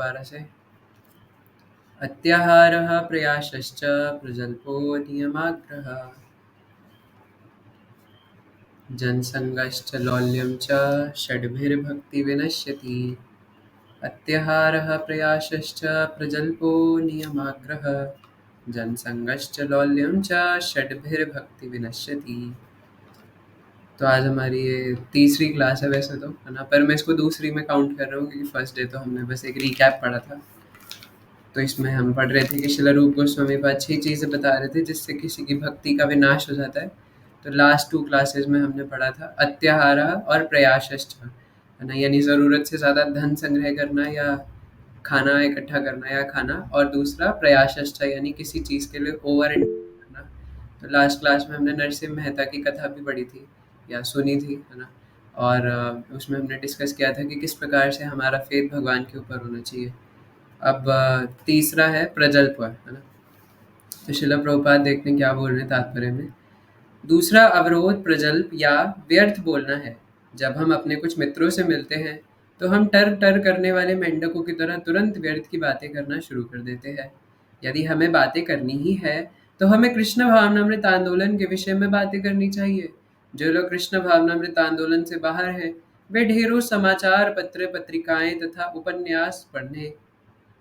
दोबारा से। अत्याहारः प्रयासश्च प्रजल्पो नियमाग्रहः जनसङ्गश्च लौल्यं च षड्भिर्भक्तिविनश्यति। अत्याहारः प्रयासश्च प्रजल्पो नियमाग्रहः जनसङ्गश्च लौल्यं च षड्भिर्भक्तिविनश्यति। तो आज हमारी ये तीसरी क्लास है वैसे तो, है ना, पर मैं इसको दूसरी में काउंट कर रहा हूँ क्योंकि फर्स्ट डे तो हमने बस एक रिकैप पढ़ा था। तो इसमें हम पढ़ रहे थे कि शिला रूप गोस्वामी पाद 6 चीज़ें बता रहे थे जिससे किसी की भक्ति का विनाश हो जाता है। तो लास्ट 2 क्लासेस में हमने पढ़ा था अत्याहारः और प्रयासश्च, है ना, यानी ज़रूरत से ज़्यादा धन संग्रह करना या खाना इकट्ठा करना या खाना, और दूसरा प्रयासश्च यानी किसी चीज़ के लिए ओवर करना। तो लास्ट क्लास में हमने नरसिम्हा मेहता की कथा भी पढ़ी थी या सुनी थी, है ना, और उसमें हमने डिस्कस किया था कि किस प्रकार से हमारा फेथ भगवान के ऊपर होना चाहिए। अब तीसरा है प्रजल्प, है ना। तो शिला प्रभुपाद देखते हैं क्या बोल रहे हैं तात्पर्य में। दूसरा अवरोध प्रजल्प या व्यर्थ बोलना है। जब हम अपने कुछ मित्रों से मिलते हैं तो हम टर टर करने वाले मेंढकों की तरह तुरंत व्यर्थ की बातें करना शुरू कर देते हैं। यदि हमें बातें करनी ही है तो हमें कृष्ण भावनामृत आंदोलन के विषय में बातें करनी चाहिए। जो लोग कृष्ण भावनामृत आंदोलन से बाहर हैं वे ढेरों समाचार पत्र पत्रिकाएं तथा उपन्यास पढ़ने,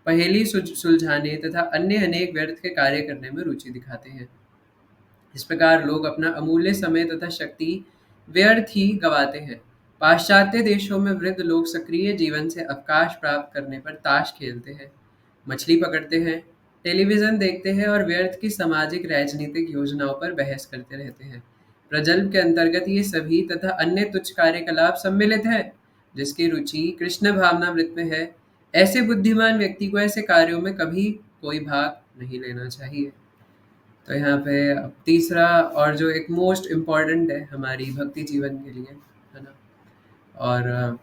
पहेली सुलझाने तथा अन्य अनेक व्यर्थ के कार्य करने में रुचि दिखाते हैं। इस प्रकार लोग अपना अमूल्य समय तथा शक्ति व्यर्थ ही गवाते हैं। पाश्चात्य देशों में वृद्ध लोग सक्रिय जीवन से अवकाश प्राप्त करने पर ताश खेलते हैं, मछली पकड़ते हैं, टेलीविजन देखते हैं और व्यर्थ की सामाजिक राजनीतिक योजनाओं पर बहस करते रहते हैं। प्रजल्प के अंतर्गत ये सभी तथा अन्य तुच्छ कार्यकलाप सम्मिलित है। जिसकी रुचि कृष्ण भावनामृत में है, ऐसे बुद्धिमान व्यक्ति को ऐसे कार्यों में कभी कोई भाग नहीं लेना चाहिए। तो यहाँ पे अब तीसरा और जो एक मोस्ट इम्पॉर्टेंट है हमारी भक्ति जीवन के लिए, है ना, और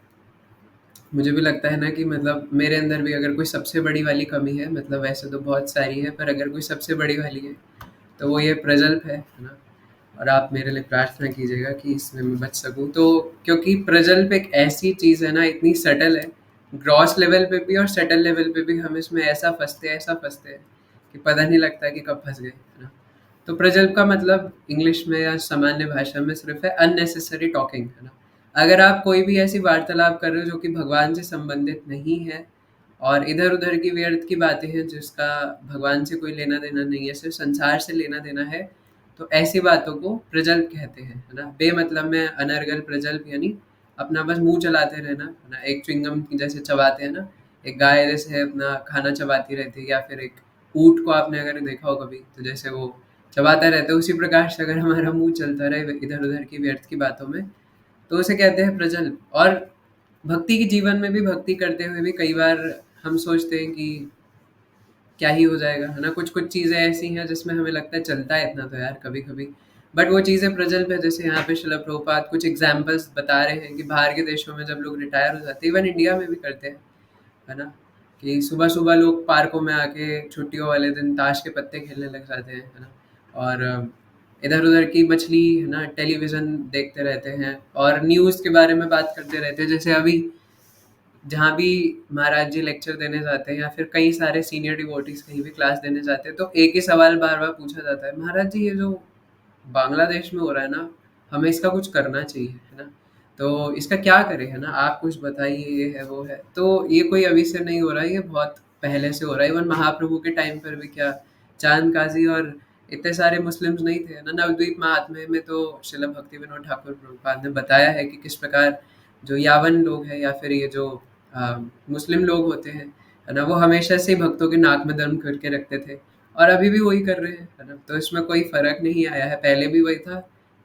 मुझे भी लगता है ना कि मतलब मेरे अंदर भी अगर कोई सबसे बड़ी वाली कमी है, मतलब वैसे तो बहुत सारी है, पर अगर कोई सबसे बड़ी वाली है तो वो ये प्रजल्प है ना। और आप मेरे लिए प्रार्थना कीजिएगा कि इसमें मैं बच सकूँ। तो क्योंकि प्रजल्प एक ऐसी चीज़ है ना, इतनी सटल है, ग्रॉस लेवल पे भी और सटल लेवल पे भी हम इसमें ऐसा फंसते हैं कि पता नहीं लगता कि कब फंस गए, है ना। तो प्रजल्प का मतलब इंग्लिश में या सामान्य भाषा में सिर्फ है अननेसेसरी टॉकिंग, है ना। अगर आप कोई भी ऐसी वार्तालाप कर रहे हो जो कि भगवान से संबंधित नहीं है और इधर-उधर की व्यर्थ की बातें हैं जिसका भगवान से कोई लेना-देना नहीं है, सिर्फ संसार से लेना-देना है, तो ऐसी बातों को प्रजल्प कहते हैं, है ना। बेमतलब में अनर्गल प्रजल्प यानी अपना बस मुँह चलाते रहना, है ना। एक च्युइंगम जैसे चबाते हैं ना, एक गाय जैसे अपना खाना चबाती रहती है, या फिर एक ऊँट को आपने अगर देखा हो कभी, तो जैसे वो चबाता रहता है, उसी प्रकार से अगर हमारा मुँह चलता रहे इधर-उधर की व्यर्थ की बातों में, तो उसे कहते हैं प्रजल्प। और भक्ति के जीवन में भी भक्ति करते हुए भी कई बार हम सोचते हैं कि क्या ही हो जाएगा, है ना। कुछ-कुछ चीज़ें ऐसी हैं जिसमें हमें लगता है चलता है इतना तो यार कभी-कभी, बट वो चीज़ें प्रजल्प है। जैसे यहाँ पे शिला प्रभुपाद कुछ एग्ज़ाम्पल्स बता रहे हैं कि बाहर के देशों में जब लोग रिटायर हो जाते हैं, इवन इंडिया में भी करते हैं, है ना, कि सुबह-सुबह लोग पार्कों में आके छुट्टियों वाले दिन ताश के पत्ते खेलने लग जाते हैं, है ना, और इधर-उधर की मछली, है ना, टेलीविज़न देखते रहते हैं और न्यूज़ के बारे में बात करते रहते हैं। जैसे अभी जहाँ भी महाराज जी लेक्चर देने जाते हैं या फिर कई सारे सीनियर डिवोटीज़ कहीं भी क्लास देने जाते हैं, तो एक ही सवाल बार-बार पूछा जाता है, महाराज जी ये जो बांग्लादेश में हो रहा है ना, हमें इसका कुछ करना चाहिए, है ना? तो इसका क्या करें, है ना? आप कुछ बताइए, ये है, वो है। तो ये कोई अभी से नहीं हो रहा है, ये बहुत पहले से हो रहा है। इवन महाप्रभु के टाइम पर भी क्या चांद काज़ी और इतने सारे मुस्लिम्स नहीं थे, है ना? नवद्वीप महात्म्य में तो श्रील भक्ति विनोद ठाकुर प्रभुपाद ने बताया है कि किस प्रकार जो यावन लोग हैं या फिर ये जो मुस्लिम लोग होते हैं, है ना? वो हमेशा से ही भक्तों के नाक में दम करके रखते थे और अभी भी वही कर रहे हैं, है ना? तो इसमें कोई फ़र्क नहीं आया है, पहले भी वही था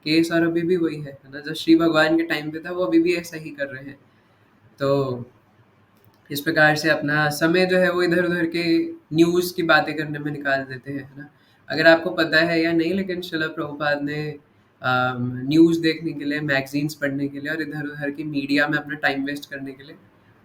केस और अभी भी वही है ना? जो श्री भगवान के टाइम पे था, वो अभी भी ऐसा ही कर रहे हैं। तो इस प्रकार से अपना समय जो है वो इधर-उधर के न्यूज़ की बातें करने में निकाल देते हैं, है ना? अगर आपको पता है या नहीं, लेकिन श्रील प्रभुपाद ने न्यूज़ देखने के लिए, मैगज़ीन्स पढ़ने के लिए और इधर-उधर की मीडिया में अपना टाइम वेस्ट करने के लिए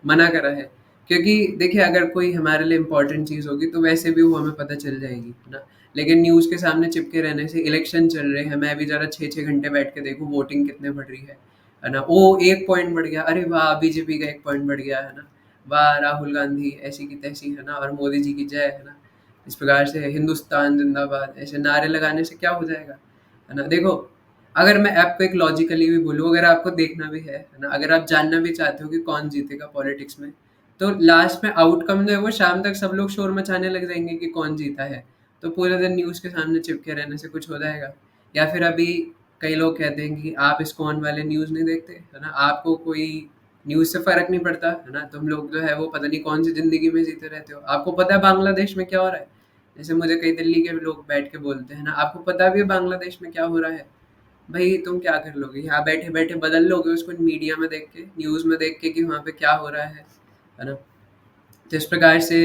मना करा है। क्योंकि देखिए अगर कोई हमारे लिए इम्पोर्टेंट चीज़ होगी तो वैसे भी वो हमें पता चल जाएगी, है ना? लेकिन न्यूज़ के सामने चिपके रहने से, इलेक्शन चल रहे हैं, मैं भी ज़रा 6-6 घंटे बैठ के देखूँ वोटिंग कितने बढ़ रही है ना? ओह! 1 पॉइंट बढ़ गया, अरे वाह! बीजेपी का 1 पॉइंट बढ़ गया, है ना? वाह राहुल गांधी ऐसी की तैसी, है ना, और मोदी जी की जय, है ना, इस प्रकार से हिंदुस्तान जिंदाबाद ऐसे नारे लगाने से क्या हो जाएगा, है ना। देखो, अगर मैं आपको एक लॉजिकली भी बोलूँ, अगर आपको देखना भी है ना, अगर आप जानना भी चाहते हो कि कौन जीतेगा पॉलिटिक्स में, तो लास्ट में आउटकम जो है वो शाम तक सब लोग शोर मचाने लग जाएंगे कि कौन जीता है, तो पूरे दिन न्यूज़ के सामने चिपके रहने से कुछ हो जाएगा। या फिर अभी कई लोग कहते हैं कि आप इस्कॉन वाले न्यूज़ नहीं देखते, है ना, आपको कोई न्यूज़ से फ़र्क नहीं पड़ता, है ना, तुम लोग जो है वो पता नहीं कौन सी ज़िंदगी में जीते रहते हो। आपको पता है बांग्लादेश में क्या हो रहा है? जैसे मुझे कई दिल्ली के लोग बैठ के बोलते हैं ना, आपको पता भी है बांग्लादेश में क्या हो रहा है? भई तुम क्या कर लोगे? यहाँ बैठे-बैठे बदल लोगे उसको मीडिया में देख के, न्यूज़ में देख के कि वहाँ पे क्या हो रहा है ना? तो इस प्रकार से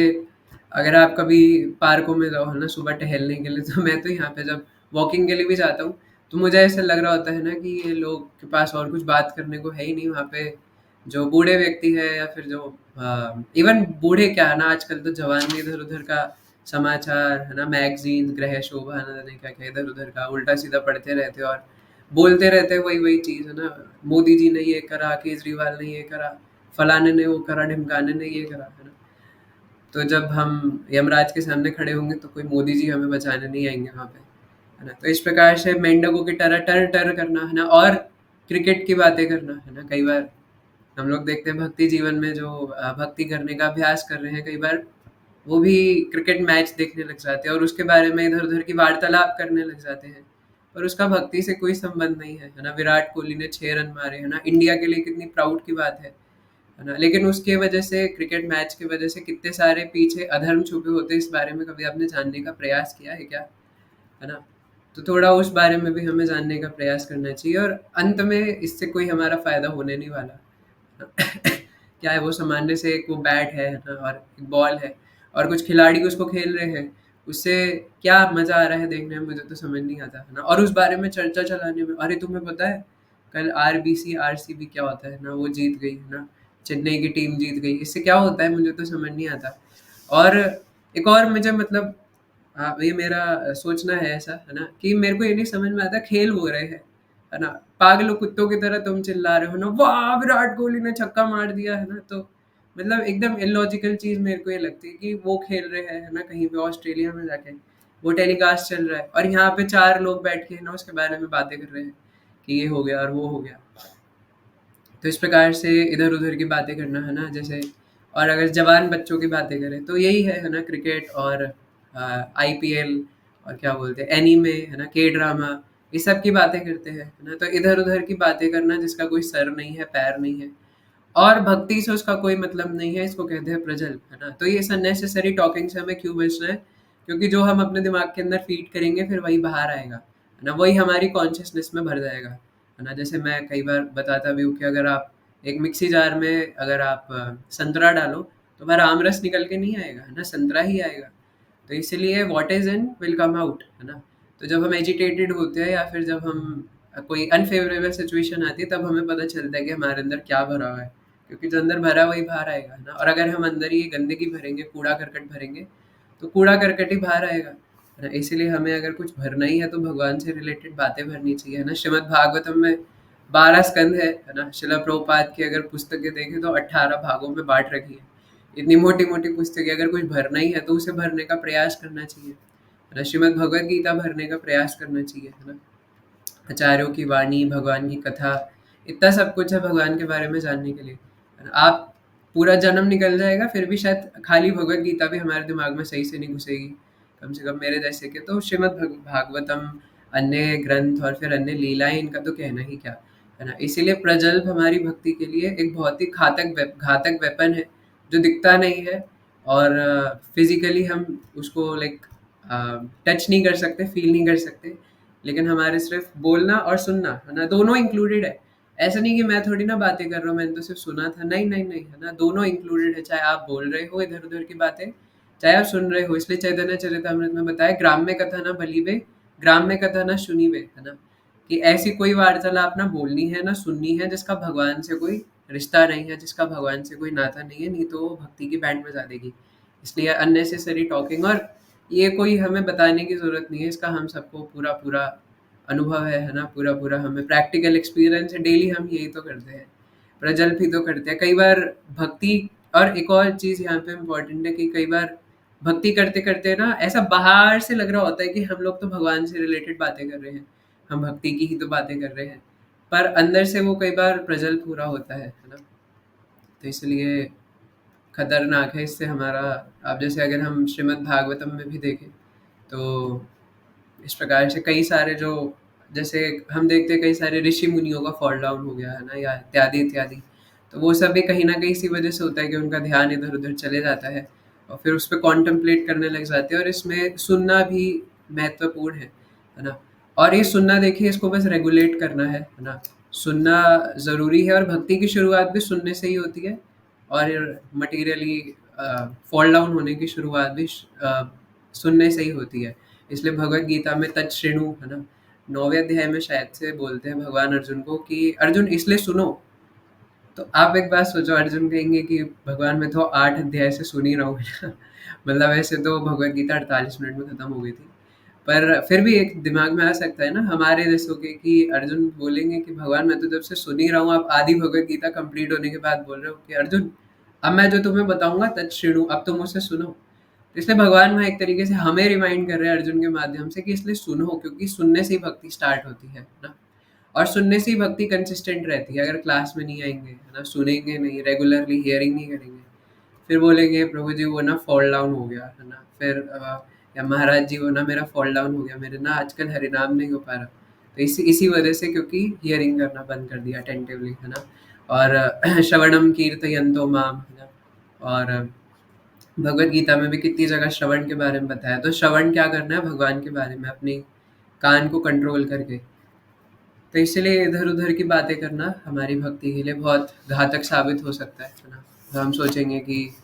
अगर आप कभी पार्कों में जाओ, है ना, सुबह टहलने के लिए, तो मैं तो यहाँ पे जब वॉकिंग के लिए भी जाता हूँ, तो मुझे ऐसा लग रहा होता है ना कि ये लोग के पास और कुछ बात करने को है ही नहीं वहाँ पे। जो बूढ़े व्यक्ति है या फिर जो इवन बूढ़े क्या है ना, आजकल तो जवान भी इधर उधर का समाचार, है ना, मैगजीन, ग्रह शोभा, ना जाने क्या क्या इधर उधर का उल्टा सीधा पढ़ते रहते और बोलते रहते हैं वही वही चीज़, है ना। मोदी जी ने ये करा, केजरीवाल ने ये करा, फलाने ने वो करा, ढिमकाने ने ये करा, है ना। तो जब हम यमराज के सामने खड़े होंगे तो कोई मोदी जी हमें बचाने नहीं आएंगे वहाँ पे, है ना। तो इस प्रकार से मेंढकों की तरह टर टर करना, है ना, और क्रिकेट की बातें करना, है ना। कई बार हम लोग देखते हैं भक्ति जीवन में जो भक्ति करने का अभ्यास कर रहे हैं, कई बार वो भी क्रिकेट मैच देखने लग जाते हैं और उसके बारे में इधर उधर की वार्तालाप करने लग जाते हैं, पर उसका भक्ति से कोई संबंध नहीं है ना। विराट कोहली ने 6 रन मारे, है ना, इंडिया के लिए कितनी प्राउड की बात है ना। लेकिन उसके वजह से क्रिकेट मैच की वजह से कितने सारे पीछे अधर्म छुपे होते हैं, इस बारे में कभी आपने जानने का प्रयास किया है क्या, है ना। तो थोड़ा उस बारे में भी हमें जानने का प्रयास करना चाहिए, और अंत में इससे कोई हमारा फायदा होने नहीं वाला। क्या है वो, सामान्य से एक वो बैट है ना, और एक बॉल है, और कुछ खिलाड़ी उसको खेल रहे हैं, उससे क्या मजा आ रहा है देखने में, मुझे तो समझ नहीं आता, है ना। और उस बारे में चर्चा चलाने में, अरे तुम्हें पता है कल आरबीसी आरसीबी क्या होता है ना, वो जीत गई, है ना, चेन्नई की टीम जीत गई, इससे क्या होता है मुझे तो समझ नहीं आता। और एक और मुझे मतलब, हाँ, ये मेरा सोचना है ऐसा, है ना, कि मेरे को ये नहीं समझ में आता खेल हो रहे हैं, है ना, पागलों कुत्तों की तरह तुम चिल्ला रहे हो ना, वाह विराट कोहली ने छक्का मार दिया, है ना। तो मतलब एकदम इलॉजिकल चीज मेरे को ये लगती है कि वो खेल रहे हैं, है ना, कहीं पे ऑस्ट्रेलिया में जाके वो टेलीकास्ट चल रहा है, और यहाँ पे 4 लोग बैठ के, है ना, उसके बारे में बातें कर रहे हैं कि ये हो गया और वो हो गया। तो इस प्रकार से इधर-उधर की बातें करना, है ना, जैसे, और अगर जवान बच्चों की बातें करें तो यही है ना, क्रिकेट और आईपीएल, और क्या बोलते हैं एनीमे, है ना, के ड्रामा, ये सब की बातें करते हैं, है ना। तो इधर-उधर की बातें करना जिसका कोई सर नहीं है, पैर नहीं है, और भक्ति से उसका कोई मतलब नहीं है, इसको कहते हैं प्रजल्प, है ना। तो ये अननेसेसरी टॉकिंग से हमें क्यों बचना है? क्योंकि जो हम अपने दिमाग के अंदर फीड करेंगे फिर वही बाहर आएगा, है ना, वही हमारी कॉन्शियसनेस में भर जाएगा, है ना। जैसे मैं कई बार बताता भी हूँ कि अगर आप एक मिक्सी जार में अगर आप संतरा डालो तो वह आमरस निकल के नहीं आएगा, है ना, संतरा ही आएगा। तो इसीलिए what is in will come out, है ना। तो जब हम एजिटेटेड होते हैं या फिर जब हम कोई अनफेवरेबल सिचुएशन आती है, तब हमें पता चलता है कि हमारे अंदर क्या भरा हुआ है, क्योंकि जो अंदर भरा है वही बाहर आएगा, है ना। और अगर हम अंदर ही गंदगी भरेंगे, कूड़ा करकट भरेंगे, तो कूड़ा करकट ही बाहर आएगा, है ना। इसीलिए हमें अगर कुछ भरना ही है तो भगवान से रिलेटेड बातें भरनी चाहिए, है ना। श्रीमद् भागवतम में 12 स्कंद है ना। शिला प्रभुपाद की अगर पुस्तकें देखें तो 18 भागों में बांट रखी है। इतनी मोटी मोटी पुस्तकें, अगर कुछ भरना ही है तो उसे भरने का प्रयास करना चाहिए, है ना। श्रीमद् भगवद गीता भरने का प्रयास करना चाहिए, है ना। आचार्यों की वाणी, भगवान की कथा, इतना सब कुछ है भगवान के बारे में जानने के लिए, है ना। आप पूरा जन्म निकल जाएगा फिर भी शायद खाली भगवद गीता भी हमारे दिमाग में सही से नहीं घुसेगी, कम से कम मेरे जैसे के। तो श्रीमद् भागवतम, अन्य ग्रंथ और फिर अन्य लीलाएं, इनका तो कहना ही क्या, है ना। इसीलिए प्रजल्प हमारी भक्ति के लिए एक बहुत ही घातक वेपन है, जो दिखता नहीं है, और फिजिकली हम उसको लाइक टच नहीं कर सकते, फील नहीं कर सकते, लेकिन हमारे सिर्फ बोलना और सुनना, है ना, दोनों इंक्लूडेड है। ऐसा नहीं कि मैं थोड़ी ना बातें कर रहा हूँ, मैंने तो सिर्फ सुना था, नहीं नहीं नहीं, है ना, दोनों इंक्लूडेड है। चाहे आप बोल रहे हो इधर उधर की बातें, चाहे आप सुन रहे हो। इसलिए चैतन्य चरितामृत में बताया, ग्राम्य कथा ना बलिबे, ग्राम्य कथा ना सुनीबे, है ना, कि ऐसी कोई वार्तालाप ना बोलनी है ना सुननी है जिसका भगवान से कोई रिश्ता नहीं है, जिसका भगवान से कोई नाता नहीं है, नहीं तो वो भक्ति की बैंड बजा देगी। इसलिए अननेसेसरी टॉकिंग, और ये कोई हमें बताने की ज़रूरत नहीं है, इसका हम सबको पूरा पूरा अनुभव है ना, पूरा पूरा हमें प्रैक्टिकल एक्सपीरियंस है, डेली हम यही तो करते हैं, प्रजल्प ही तो करते हैं। कई बार भक्ति और एक और चीज़ यहाँ पे इम्पोर्टेंट है कि कई बार भक्ति करते-करते ना ऐसा बाहर से लग रहा होता है कि हम लोग तो भगवान से रिलेटेड बातें कर रहे हैं, हम भक्ति की ही तो बातें कर रहे हैं। पर अंदर से वो कई बार प्रज्वल पूरा होता है ना? तो इसलिए खतरनाक है इससे हमारा। अब जैसे अगर हम श्रीमद् भागवतम में भी देखें, तो इस प्रकार से कई सारे जो जैसे हम देखते हैं कई सारे ऋषि मुनियों का फॉल डाउन हो गया है ना, या इत्यादि इत्यादि। तो वो सब भी कहीं ना कहीं इसी वजह से होता है कि उनका ध्यान इधर उधर चले जाता है और फिर उस पर कॉन्टम्पलेट करने लग जाते हैं, और इसमें सुनना भी महत्वपूर्ण है ना। और ये सुनना देखिए, इसको बस रेगुलेट करना है ना। सुनना ज़रूरी है, और भक्ति की शुरुआत भी सुनने से ही होती है, और मटेरियली फॉल डाउन होने की शुरुआत भी सुनने से ही होती है। इसलिए भगवत गीता में तच्छृणु है ना, 9वें अध्याय में शायद से बोलते हैं भगवान अर्जुन को कि अर्जुन इसलिए सुनो। तो आप एक बात सोचो, अर्जुन कहेंगे कि भगवान मैं तो 8 अध्याय से सुन ही रहा हूँ ना। मतलब ऐसे तो भगवत गीता 48 मिनट में खत्म हो गई थी। पर फिर भी एक दिमाग में आ सकता है ना हमारे जैसों के कि अर्जुन बोलेंगे कि भगवान मैं तो जब से सुन ही रहा हूँ, आप आधी भगवत गीता कंप्लीट होने के बाद बोल रहे हो कि अर्जुन अब मैं जो तुम्हें बताऊंगा तच्छृणु, अब तुम मुझसे सुनो। इसलिए भगवान वहाँ एक तरीके से हमें रिमाइंड कर रहे हैं अर्जुन के माध्यम से कि इसलिए सुनो, क्योंकि सुनने से ही भक्ति स्टार्ट होती है ना। और सुनने से ही भक्ति कंसिस्टेंट रहती है। अगर क्लास में नहीं आएंगे है ना, सुनेंगे नहीं, रेगुलरली हियरिंग नहीं करेंगे, फिर बोलेंगे प्रभु जी वो ना फॉल डाउन हो गया है ना, फिर या महाराज जी वो ना मेरा फॉल डाउन हो गया, मेरे ना आजकल हरिनाम नहीं हो पा रहा। तो इसी इसी वजह से, क्योंकि हियरिंग करना बंद कर दिया अटेंटिवली है ना। और श्रवणम कीर्तयन्तो माम है ना। और भगवत गीता में भी कितनी जगह श्रवण के बारे में बताया। तो श्रवण क्या करना है भगवान के बारे में, अपनी कान को कंट्रोल करके। तो इसलिए इधर-उधर की बातें करना हमारी भक्ति के लिए बहुत घातक साबित हो सकता है ना? तो हम सोचेंगे कि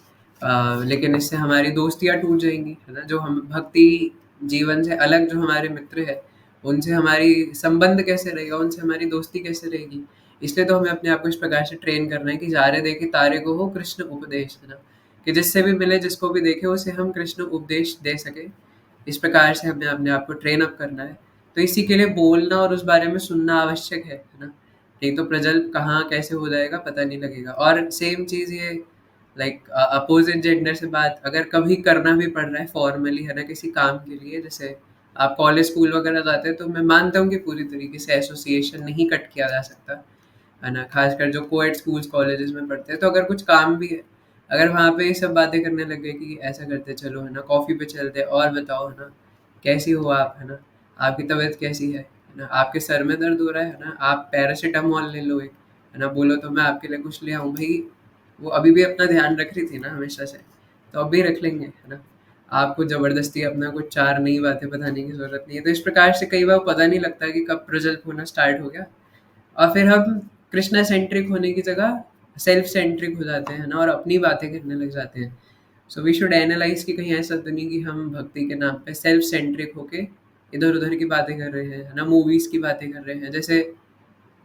लेकिन इससे हमारी दोस्तियाँ टूट जाएँगी, है ना? जो हम भक्ति जीवन से अलग जो हमारे मित्र हैं, उनसे हमारी संबंध कैसे रहेगा, उनसे हमारी दोस्ती कैसे रहेगी? इसलिए तो हमें अपने आप को इस प्रकार से ट्रेन करना है कि "जारे देखे तारे को हो कृष्ण उपदेश" है ना? कि जिससे भी मिले, जिसको भी देखें, उसे हम कृष्ण उपदेश दे सकें। इस प्रकार से हमें अपने आप को ट्रेन अप करना है। तो इसी के लिए बोलना और उस बारे में सुनना आवश्यक है ना? नहीं तो प्रज्वल कहाँ कैसे हो जाएगा पता नहीं लगेगा। और सेम चीज़ ये लाइक अपोज़िट जेंडर से बात अगर कभी करना भी पड़ रहा है फॉर्मली है ना, किसी काम के लिए, जैसे आप कॉलेज, स्कूल वगैरह जाते हैं, तो मैं मानता हूँ कि पूरी तरीके से एसोसिएशन नहीं कट किया जा सकता, है ना? ख़ासकर जो कोएड स्कूल्स, कॉलेजेस में पढ़ते हैं, तो अगर कुछ काम भी है, अगर वहाँ पे ये सब बातें करने लग गए कि ऐसा करते चलो, है ना? कॉफ़ी पे चलते हैं और बताओ, है ना? कैसी हो आप, है ना? आपकी तबीयत कैसी है ना? आपके सर में दर्द हो रहा है ना? आप पैरासिटामॉल ले लो एक, है ना? बोलो तो मैं आपके लिए कुछ ले आऊँ। भई, वो अभी भी अपना ध्यान रख रही थी ना हमेशा से, तो अब भी रख लेंगे, है ना? आपको ज़बरदस्ती अपना कुछ 4 नई बातें बताने की ज़रूरत नहीं है। तो इस प्रकार से कई बार पता नहीं लगता कि कब प्रज्वल होना स्टार्ट हो गया, और फिर हम कृष्णा सेंट्रिक होने की जगह सेल्फ सेंट्रिक हो जाते हैं ना, और अपनी बातें करने लग जाते हैं। सो वी शुड एनालाइज़ कि कहीं ऐसा तो नहीं कि हम भक्ति के नाम पे सेल्फ सेंट्रिक होके इधर-उधर की बातें कर रहे हैं, है ना? मूवीज़ की बातें कर रहे हैं। जैसे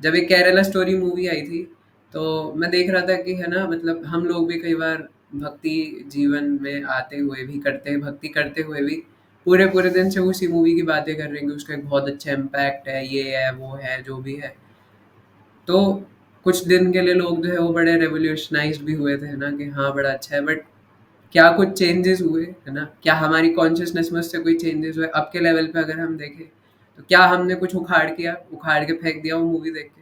जब एक केरला स्टोरी मूवी आई थी, तो मैं देख रहा था कि है ना, मतलब हम लोग भी कई बार भक्ति जीवन में आते हुए भी करते भक्ति करते हुए भी पूरे-पूरे दिन से उसी मूवी की बातें कर रहे हैं कि उसका एक बहुत अच्छा इम्पैक्ट है, ये है, वो है, जो भी है। तो कुछ दिन के लिए लोग जो है वो बड़े रेवोल्यूशनाइज़्ड भी हुए थे, है ना? कि हाँ, बड़ा अच्छा है, बट क्या कुछ चेंजेस हुए, है ना? क्या हमारी कॉन्शसनेस में उससे कोई चेंजेस हुए? अब के लेवल पे अगर हम देखें, तो क्या हमने कुछ उखाड़ के फेंक दिया वो मूवी देख के,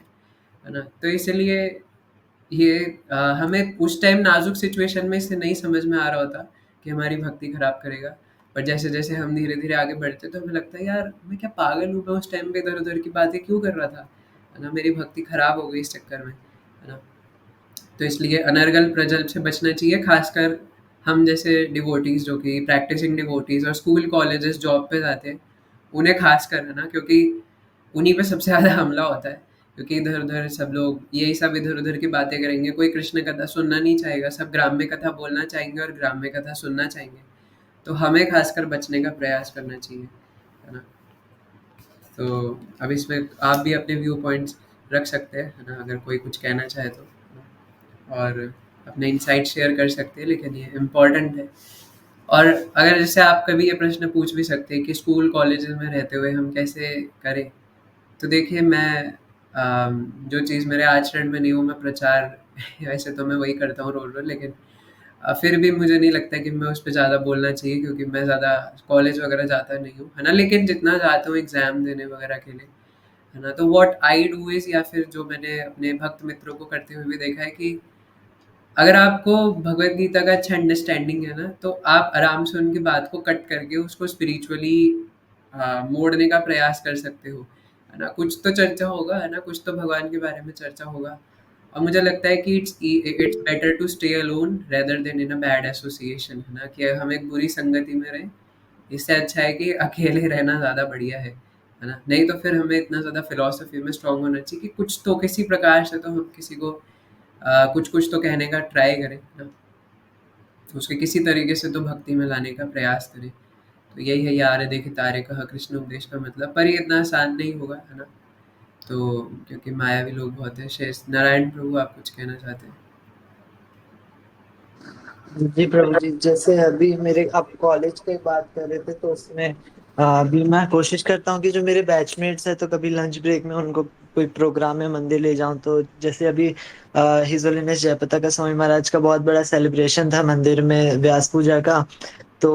है ना? तो इसलिए ये हमें उस टाइम नाज़ुक सिचुएशन में इसे नहीं समझ में आ रहा होता कि हमारी भक्ति खराब करेगा। पर जैसे-जैसे हम धीरे-धीरे आगे बढ़ते, तो हमें लगता है यार मैं क्या पागल हूँ, मैं उस टाइम पे इधर-उधर की बातें क्यों कर रहा था? है ना? मेरी भक्ति खराब हो गई इस चक्कर में, है ना? तो इसलिए अनर्गल प्रज्वल से बचना चाहिए, खासकर हम जैसे डिवोटीज़ जो कि प्रैक्टिसिंग डिवोटीज़ और स्कूल, कॉलेजेस, जॉब पे जाते हैं, उन्हें खासकर, है ना? क्योंकि उन्हीं पे सबसे ज़्यादा हमला होता है। क्योंकि इधर-उधर सब लोग यही सब इधर-उधर की बातें करेंगे, कोई कृष्ण कथा सुनना नहीं चाहेगा, सब ग्राम्य कथा बोलना चाहेंगे और ग्राम्य कथा सुनना चाहेंगे। तो हमें खासकर बचने का प्रयास करना चाहिए, है ना? तो अब इसमें आप भी अपने व्यू पॉइंट्स रख सकते हैं, है ना? अगर कोई कुछ कहना चाहे तो। और अपने इनसाइट शेयर कर सकते हैं, लेकिन ये इम्पोर्टेंट है। और अगर जैसे आप कभी ये प्रश्न पूछ भी सकते हैं कि स्कूल कॉलेजेस में रहते हुए हम कैसे करें, तो देखिए मैं जो चीज़ मेरे आचरण में नहीं हो मैं प्रचार वैसे तो मैं वही करता हूँ रोज़ रोज़, लेकिन फिर भी मुझे नहीं लगता कि मैं उस पे ज़्यादा बोलना चाहिए, क्योंकि मैं ज़्यादा कॉलेज वगैरह जाता नहीं हूँ, है ना? लेकिन जितना जाता हूँ एग्ज़ाम देने वगैरह के लिए, है ना? तो व्हाट आई डू इज़, या फिर जो मैंने अपने भक्त मित्रों को करते हुए भी देखा है कि अगर आपको भगवत गीता का अच्छा अंडरस्टैंडिंग है ना, तो आप आराम से उनकी बात को कट करके उसको स्पिरिचुअली मोड़ने का प्रयास कर सकते हो, है ना? कुछ तो चर्चा होगा, है ना? कुछ तो भगवान के बारे में चर्चा होगा। और मुझे लगता है कि it's better to stay alone rather than in a bad association, है ना? कि हम एक बुरी संगति में रहें, इससे अच्छा है कि अकेले रहना ज़्यादा बढ़िया है ना? नहीं तो फिर हमें इतना ज़्यादा फिलॉसफी में स्ट्रॉन्ग होना चाहिए कि कुछ तो किसी प्रकार से तो हम किसी को कुछ-कुछ तो कहने का ट्राई करें, है ना? तो उसके किसी तरीके से तो भक्ति में लाने का प्रयास करें। तो यही है, यार देखे तारे कहा कृष्ण उपदेश का मतलब, पर ये इतना आसान नहीं होगा, है ना? तो क्योंकि मायावी लोग बहुत हैं। शेष नारायण प्रभु, आप कुछ कहना चाहते हैं? जी प्रभु जी, जैसे अभी मेरे आप कॉलेज की बात कर रहे थे तो उसमें अभी मैं कोशिश करता हूँ कि जो मेरे बैचमेट्स हैं तो कभी लंच ब्रेक में उनको कोई प्रोग्राम में मंदिर ले जाऊं। तो जैसे अभी हिज होलीनेस जयपताका का स्वामी महाराज का बहुत बड़ा सेलिब्रेशन था मंदिर में व्यास पूजा का। तो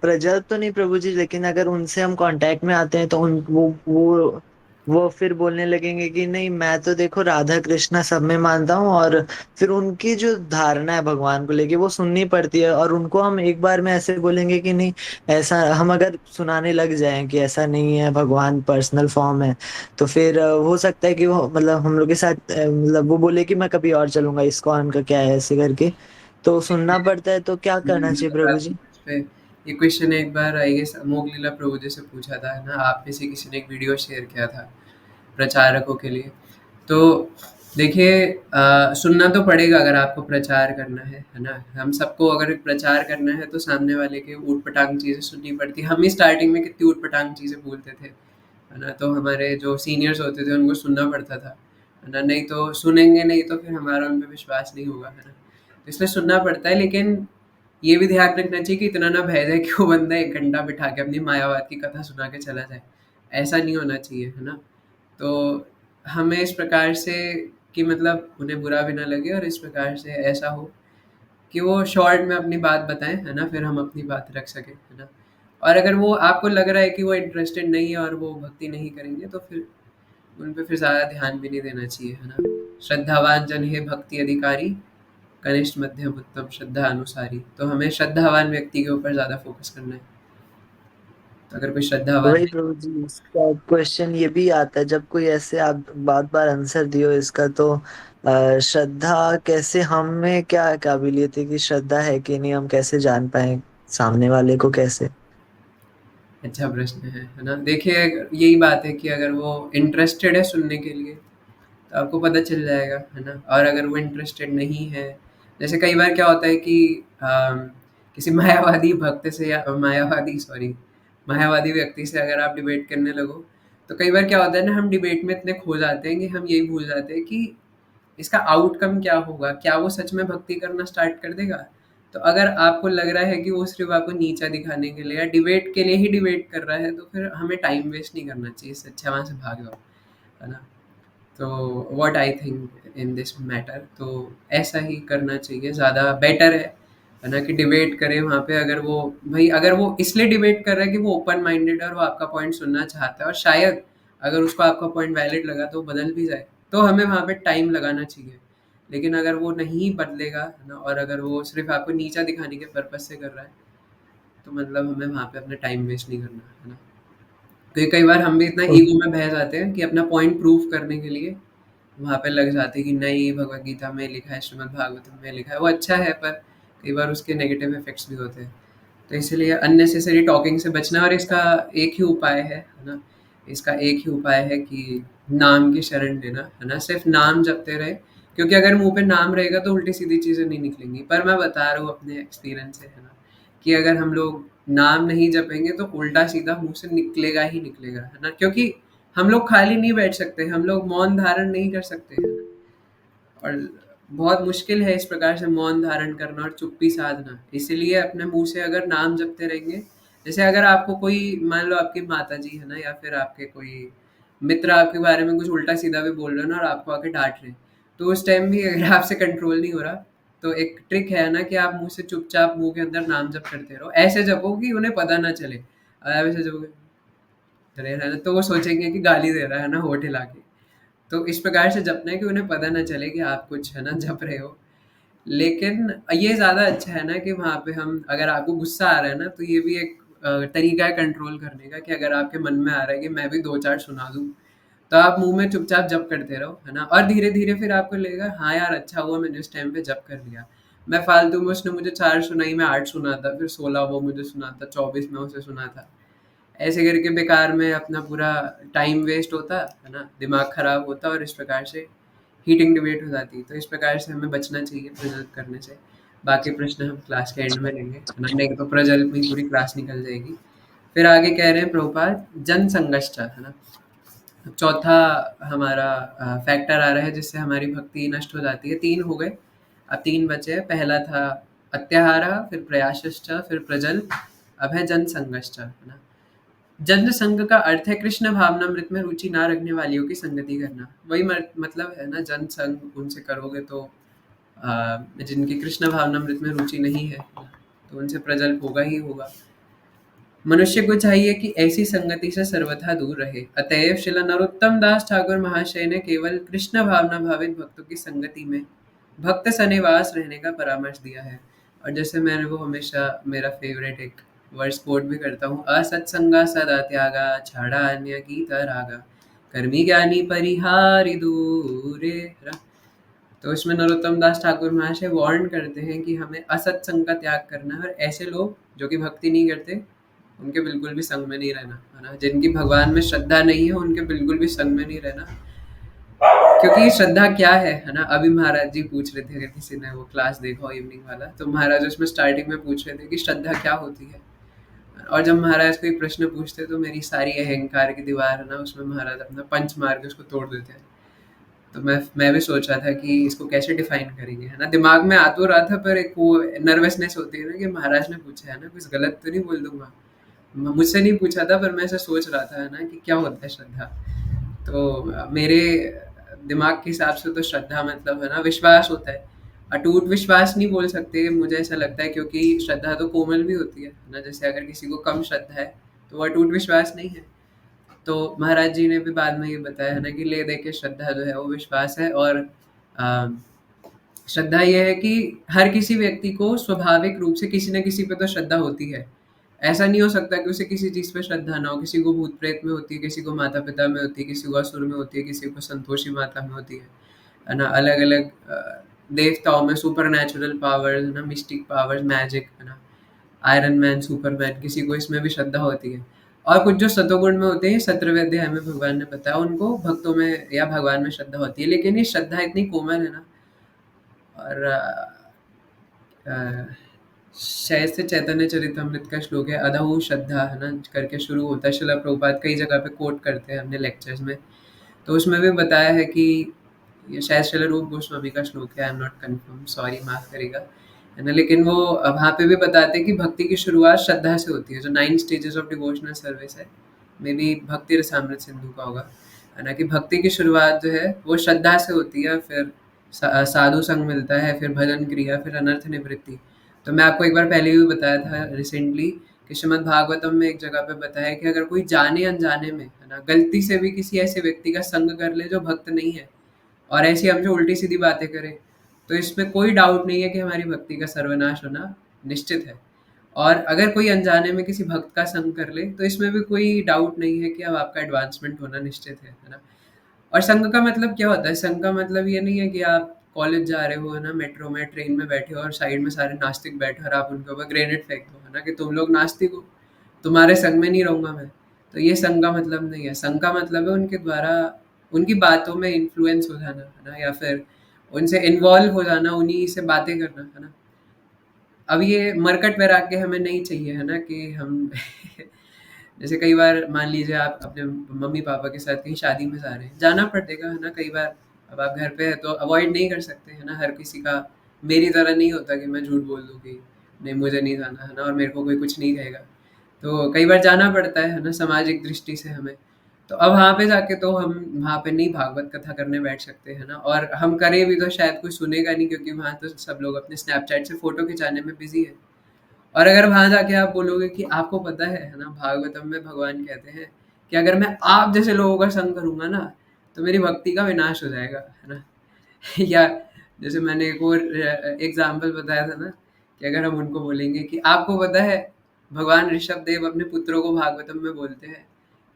प्रज्वल तो नहीं प्रभु जी, लेकिन अगर उनसे हम कांटेक्ट में आते हैं तो उन वो फिर बोलने लगेंगे कि नहीं मैं तो देखो राधा कृष्णा सब में मानता हूँ। और फिर उनकी जो धारणा है भगवान को लेके वो सुननी पड़ती है। और उनको हम एक बार में ऐसे बोलेंगे कि नहीं, ऐसा हम अगर सुनाने लग जाएं कि ऐसा नहीं है, भगवान पर्सनल फॉर्म है, तो फिर हो सकता है कि वो मतलब हम लोग के साथ मतलब वो बोले कि मैं कभी और चलूंगा, इस्कॉन का क्या है ऐसे करके। तो सुनना पड़ता है। तो क्या करना चाहिए प्रभु जी? इस पे ये क्वेश्चन एक बार आई गेस अमोघ लीला प्रभु जी से पूछा था, है ना? आप में से किसी ने एक वीडियो शेयर किया था प्रचारकों के लिए। तो देखिए, सुनना तो पड़ेगा अगर आपको प्रचार करना है ना? हम सबको अगर प्रचार करना है तो सामने वाले के ऊट-पटांग चीज़ें सुननी पड़ती हैं। हम ही स्टार्टिंग में कितनी ऊट-पटांग चीज़ें बोलते थे, है ना? तो हमारे जो सीनियर्स होते थे उनको सुनना पड़ता था, है ना? नहीं तो सुनेंगे नहीं तो फिर हमारा उन पे विश्वास नहीं होगा, है ना? तो इसलिए सुनना पड़ता है, लेकिन ये भी ध्यान रखना चाहिए कि इतना ना बहस है कि वो बंदा 1 घंटा बिठा के अपनी मायावाद की कथा सुना के चला जाए। ऐसा नहीं होना चाहिए, है ना? तो हमें इस प्रकार से कि मतलब उन्हें बुरा भी ना लगे, और इस प्रकार से ऐसा हो कि वो शॉर्ट में अपनी बात बताएँ, है ना? फिर हम अपनी बात रख सकें, है ना? और अगर वो आपको लग रहा है कि वो इंटरेस्टेड नहीं है और वो भक्ति नहीं करेंगे, तो फिर उन पे फिर ज़्यादा ध्यान भी नहीं देना चाहिए, है ना? श्रद्धावान जन हे भक्ति अधिकारी, कनिष्ठ मध्यम उत्तम श्रद्धा अनुसारी। तो हमें श्रद्धावान व्यक्ति के ऊपर ज़्यादा फ़ोकस करना है। तो अगर कोई श्रद्धावान वही प्रभु जी, इसका क्वेश्चन ये भी आता है जब कोई ऐसे आप बार बार आंसर दियो इसका, तो श्रद्धा कैसे, हम में क्या काबिलियत है कि श्रद्धा है कि नहीं, हम कैसे जान पाए सामने वाले को कैसे? अच्छा प्रश्न है ना? देखिए, यही बात है कि अगर वो इंटरेस्टेड है सुनने के लिए, तो आपको पता चल जाएगा, है ना? और अगर वो इंटरेस्टेड नहीं है, जैसे कई बार क्या होता है कि किसी मायावादी भक्त से या मायावादी व्यक्ति से अगर आप डिबेट करने लगो, तो कई बार क्या होता है ना, हम डिबेट में इतने खो जाते हैं कि हम यही भूल जाते हैं कि इसका आउटकम क्या होगा? क्या वो सच में भक्ति करना स्टार्ट कर देगा? तो अगर आपको लग रहा है कि वो सिर्फ़ आपको नीचा दिखाने के लिए या डिबेट के लिए ही डिबेट कर रहा है, तो फिर हमें टाइम वेस्ट नहीं करना चाहिए, इससे अच्छा वहाँ से भाग जाओ, है ना? तो what I think in this matter, तो ऐसा ही करना चाहिए, ज़्यादा बेटर है ना? कि डिबेट करें वहाँ पे। अगर वो भाई अगर वो इसलिए डिबेट कर रहा है कि वो ओपन माइंडेड है और वो आपका पॉइंट सुनना चाहता है, और शायद अगर उसको आपका पॉइंट वैलिड लगा तो वो बदल भी जाए, तो हमें वहाँ पे टाइम लगाना चाहिए। लेकिन अगर वो नहीं बदलेगा, है ना? और अगर वो सिर्फ़ आपको नीचा दिखाने के पर्पज़ से कर रहा है, तो मतलब हमें वहाँ पे अपना टाइम वेस्ट नहीं करना, है ना? क्योंकि कई बार हम भी इतना ईगो में बह जाते हैं कि अपना पॉइंट प्रूव करने के लिए वहाँ पे लग जाते हैं कि नहीं, भगवद गीता में लिखा है, श्रीमद् भागवतम में लिखा है, वो अच्छा है, पर कई बार उसके नेगेटिव इफ़ेक्ट्स भी होते हैं। तो इसीलिए अननेसेसरी टॉकिंग से बचना, और इसका एक ही उपाय है ना? इसका एक ही उपाय है कि नाम की शरण लेना, है ना? सिर्फ़ नाम जपते रहे, क्योंकि अगर मुँह पे नाम रहेगा तो उल्टी-सीधी चीज़ें नहीं निकलेंगी। पर मैं बता रहा हूँ अपने एक्सपीरियंस से, है ना? कि अगर हम लोग नाम नहीं जपेंगे तो उल्टा-सीधा मुँह से निकलेगा ही निकलेगा, है ना? क्योंकि हम लोग खाली नहीं बैठ सकते, हम लोग मौन धारण नहीं कर सकते, है ना? और बहुत मुश्किल है इस प्रकार से मौन धारण करना और चुप्पी साधना। इसीलिए अपने मुँह से अगर नाम जपते रहेंगे, जैसे अगर आपको कोई, मान लो आपकी माताजी है ना, या फिर आपके कोई मित्र आपके बारे में कुछ उल्टा-सीधा भी बोल रहे हो ना और आपको आके डाँट रहे हैं, तो उस टाइम भी अगर आपसे कंट्रोल नहीं हो रहा, तो एक ट्रिक है ना कि आप मुँह से चुपचाप मुँह के अंदर नाम जप करते रहो। ऐसे जपो कि उन्हें पता ना चले। आप ऐसे जपोगे अरे है ना, तो वो सोचेंगे कि गाली दे रहा है ना होठ हिला के। तो इस प्रकार से जपना है कि उन्हें पता ना चले कि आप कुछ है ना जप रहे हो। लेकिन ये ज़्यादा अच्छा है ना कि वहाँ पे हम अगर आपको गुस्सा आ रहा है ना, तो ये भी एक तरीका है कंट्रोल करने का कि अगर आपके मन में आ रहा है कि मैं भी 2-4 सुना दूँ, तो आप मुँह में चुपचाप जप करते रहो, है ना? और धीरे-धीरे फिर आपको लगेगा हाँ यार, अच्छा हुआ मैंने उस टाइम पे जप कर लिया। मैं फालतू में उसने मुझे 4 सुनाई, मैं 8 सुनाता, फिर 16 वो मुझे सुनाता, 24 मैं उसे सुनाता। ऐसे करके बेकार में अपना पूरा टाइम वेस्ट होता, है ना? दिमाग खराब होता और इस प्रकार से हीटिंग डिबेट हो जाती। तो इस प्रकार से हमें बचना चाहिए प्रज्वलित करने से। बाकी प्रश्न हम क्लास के एंड में लेंगे, है ना? नहीं तो प्रज्वलित में ही पूरी क्लास निकल जाएगी। फिर आगे कह रहे हैं प्रभुपाद जनसंघर्ष, है ना? चौथा हमारा फैक्टर आ रहा है जिससे हमारी भक्ति नष्ट हो जाती है। 3 हो गए, अब 3 बचे हैं। पहला था अत्याहारः, फिर प्रयासश्च, फिर प्रजल, अब है जनसंघश्च, है ना? जन संघ का अर्थ है कृष्ण भावनामृत में रुचि ना रखने वालियों की संगति करना। वही मतलब है ना, जन संघ उनसे करोगे तो जिनकी कृष्ण भावनामृत में रुचि नहीं है, तो उनसे प्रजल्प होगा ही होगा। मनुष्य को चाहिए कि ऐसी संगति से सर्वथा दूर रहे। अतएव श्रील नरोत्तम दास ठाकुर महाशय ने केवल कृष्ण भावना भावित भक्तों की संगति में भक्त सनिवास रहने का परामर्श दिया है। और जैसे मैंने वो हमेशा मेरा फेवरेट एक वर्स कोट भी करता हूँ, असत्संगा सदा त्यागा छाड़ा अन्य गीत रागा कर्मी ज्ञानी परिहारी दूरे, है ना? तो इसमें नरोत्तम दास ठाकुर महाशय वार्न करते हैं कि हमें असत्संग का त्याग करना है और ऐसे लोग जो कि भक्ति नहीं करते उनके बिल्कुल भी संग में नहीं रहना, है ना? जिनकी भगवान में श्रद्धा नहीं है उनके बिल्कुल भी संग में नहीं रहना। क्योंकि श्रद्धा क्या है ना? अभी महाराज जी पूछ रहे थे, अगर किसी ने वो क्लास देखा हो इवनिंग वाला, तो महाराज उसमें स्टार्टिंग में पूछ रहे थे कि श्रद्धा क्या होती है? और जब महाराज कोई प्रश्न पूछते तो मेरी सारी अहंकार की दीवार है ना, उसमें महाराज अपना पंच मार के उसको तोड़ देते हैं। तो मैं भी सोच रहा था कि इसको कैसे डिफाइन करेंगे, है ना? दिमाग में आ तो रहा था, पर एक वो नर्वसनेस होती है ना कि महाराज ने पूछा है ना, कुछ गलत तो नहीं बोल दूंगा। मुझसे नहीं पूछा था, पर मैं ऐसा सोच रहा था, है ना, कि क्या होता है श्रद्धा। तो मेरे दिमाग के हिसाब से तो श्रद्धा मतलब है ना विश्वास होता है। अटूट विश्वास नहीं बोल सकते, मुझे ऐसा लगता है, क्योंकि श्रद्धा तो कोमल भी होती है ना? जैसे अगर किसी को कम श्रद्धा है तो वो अटूट विश्वास नहीं है। तो महाराज जी ने भी बाद में ये बताया है ना कि ले दे के श्रद्धा जो है वो विश्वास है। और अ, श्रद्धा ये है कि हर किसी व्यक्ति को स्वाभाविक रूप से किसी न किसी पे तो श्रद्धा होती है। ऐसा नहीं हो सकता कि उसे किसी चीज़ पे श्रद्धा ना हो। किसी को भूत प्रेत में होती है, किसी को माता-पिता में होती है, किसी को असुर में होती है, किसी को संतोषी माता में होती है ना? अलग-अलग देवताओं में सुपरनैचुरल पावर्स, है ना, मिस्टिक पावर्स, मैजिक, है ना? आयरन मैन, सुपरमैन, किसी को इसमें भी श्रद्धा होती है। और कुछ जो सतोगुण में होते हैं, 17वें अध्याय में भगवान ने बताया, उनको भक्तों में या भगवान में श्रद्धा होती है। लेकिन ये श्रद्धा इतनी कोमल है ना, और अ, शायद से चैतन्य चरितमृत का श्लोक है, अधौ श्रद्धा, है ना, करके शुरू होता है। श्रील प्रभुपाद कई जगह पे कोट करते हैं अपने लेक्चर्स में। तो उसमें भी बताया है कि ये शायद श्रील रूप गोस्वामी का श्लोक है, I am not confirm, sorry, माफ करिएगा, है ना? लेकिन वो वहाँ पे भी बताते हैं कि भक्ति की शुरुआत श्रद्धा से होती है। जो 9 स्टेजेस ऑफ डिवोशनल सर्विस है, मे बी भक्ति रसामृत सिंधु का होगा, है ना? कि भक्ति की शुरुआत जो है वो श्रद्धा से होती है, फिर साधु संग मिलता है, फिर भजन क्रिया, फिर अनर्थ निवृत्ति। तो मैं आपको एक बार पहले भी बताया था रिसेंटली कि श्रीमद् भागवतम में एक जगह पे बताया है कि अगर कोई जाने अनजाने में, है ना, गलती से भी किसी ऐसे व्यक्ति का संग कर ले जो भक्त नहीं है, और ऐसी हमसे उल्टी सीधी बातें करे, तो इसमें कोई डाउट नहीं है कि हमारी भक्ति का सर्वनाश होना निश्चित है। और अगर कोई अनजाने में किसी भक्त का संग कर ले, तो इसमें भी कोई डाउट नहीं है कि अब आपका एडवांसमेंट होना निश्चित है ना? और संघ का मतलब क्या होता है? संघ का मतलब ये नहीं है कि आप कॉलेज जा रहे हो, है ना, मेट्रो में, ट्रेन में बैठे हो और साइड में सारे नास्तिक बैठे हो और आप उनके ऊपर ग्रेनेड फेंक दो, है ना, कि तुम लोग नास्तिक हो, तुम्हारे संग में नहीं रहूँगा मैं। तो ये संघ का मतलब नहीं है। संघ का मतलब है उनके द्वारा उनकी बातों में इन्फ्लुएंस हो जाना, है ना, या फिर उनसे इन्वॉल्व हो जाना, उन्हीं से बातें करना, है ना? अब ये मरकट वैराग्य हमें नहीं चाहिए, है ना, कि हम जैसे कई बार मान लीजिए आप अपने मम्मी पापा के साथ कहीं शादी में जा रहे हैं, जाना पड़ेगा, है ना, कई बार। अब आप घर पे हैं तो अवॉइड नहीं कर सकते, है ना? हर किसी का मेरी तरह नहीं होता कि मैं झूठ बोल दूँ कि नहीं मुझे नहीं जाना, है ना, और मेरे को कोई कुछ नहीं कहेगा। तो कई बार जाना पड़ता है ना, सामाजिक दृष्टि से हमें। तो अब वहाँ पे जाके तो हम वहाँ पे नहीं भागवत कथा करने बैठ सकते हैं ना, और हम करें भी तो शायद कोई सुनेगा नहीं, क्योंकि वहाँ तो सब लोग अपने स्नैपचैट से फोटो खिंचाने में बिजी है। और अगर वहाँ जाके आप बोलोगे कि आपको पता है ना, भागवतम में भगवान कहते हैं कि अगर मैं आप जैसे लोगों का संग करूंगा ना, तो मेरी भक्ति का विनाश हो जाएगा, है ना। या जैसे मैंने एक और एग्जाम्पल बताया था ना, कि अगर हम उनको बोलेंगे कि आपको पता है भगवान ऋषभ देव अपने पुत्रों को भागवतम में बोलते हैं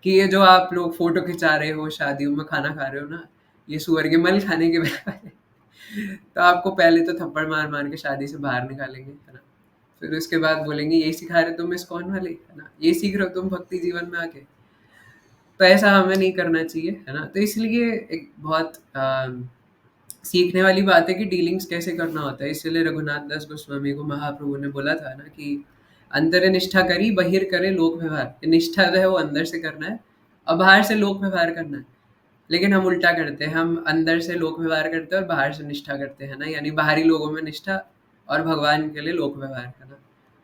कि ये जो आप लोग फोटो खिंचा रहे हो, शादियों में खाना खा रहे हो ना, ये सुअर के मल खाने के बराबर है। तो आपको पहले तो थप्पड़ मार मार के शादी से बाहर निकालेंगे, है ना। फिर उसके बाद बोलेंगे ये सिखा रहे तुम इस्कॉन वाले, है ना, ये सीख रहे हो तुम भक्ति जीवन में आके। तो ऐसा हमें नहीं करना चाहिए, है ना। तो इसलिए एक बहुत सीखने वाली बात है कि डीलिंग्स कैसे करना होता है। इसलिए रघुनाथ दास गोस्वामी को महाप्रभु ने बोला था ना कि अंतर निष्ठा करी बहिर करे लोक व्यवहार। निष्ठा जो है वो अंदर से करना है और बाहर से लोक व्यवहार करना है। लेकिन हम उल्टा करते हैं, हम अंदर से लोक व्यवहार करते हैं और बाहर से निष्ठा करते हैं ना, यानी बाहरी लोगों में निष्ठा और भगवान के लिए लोक व्यवहार, है ना।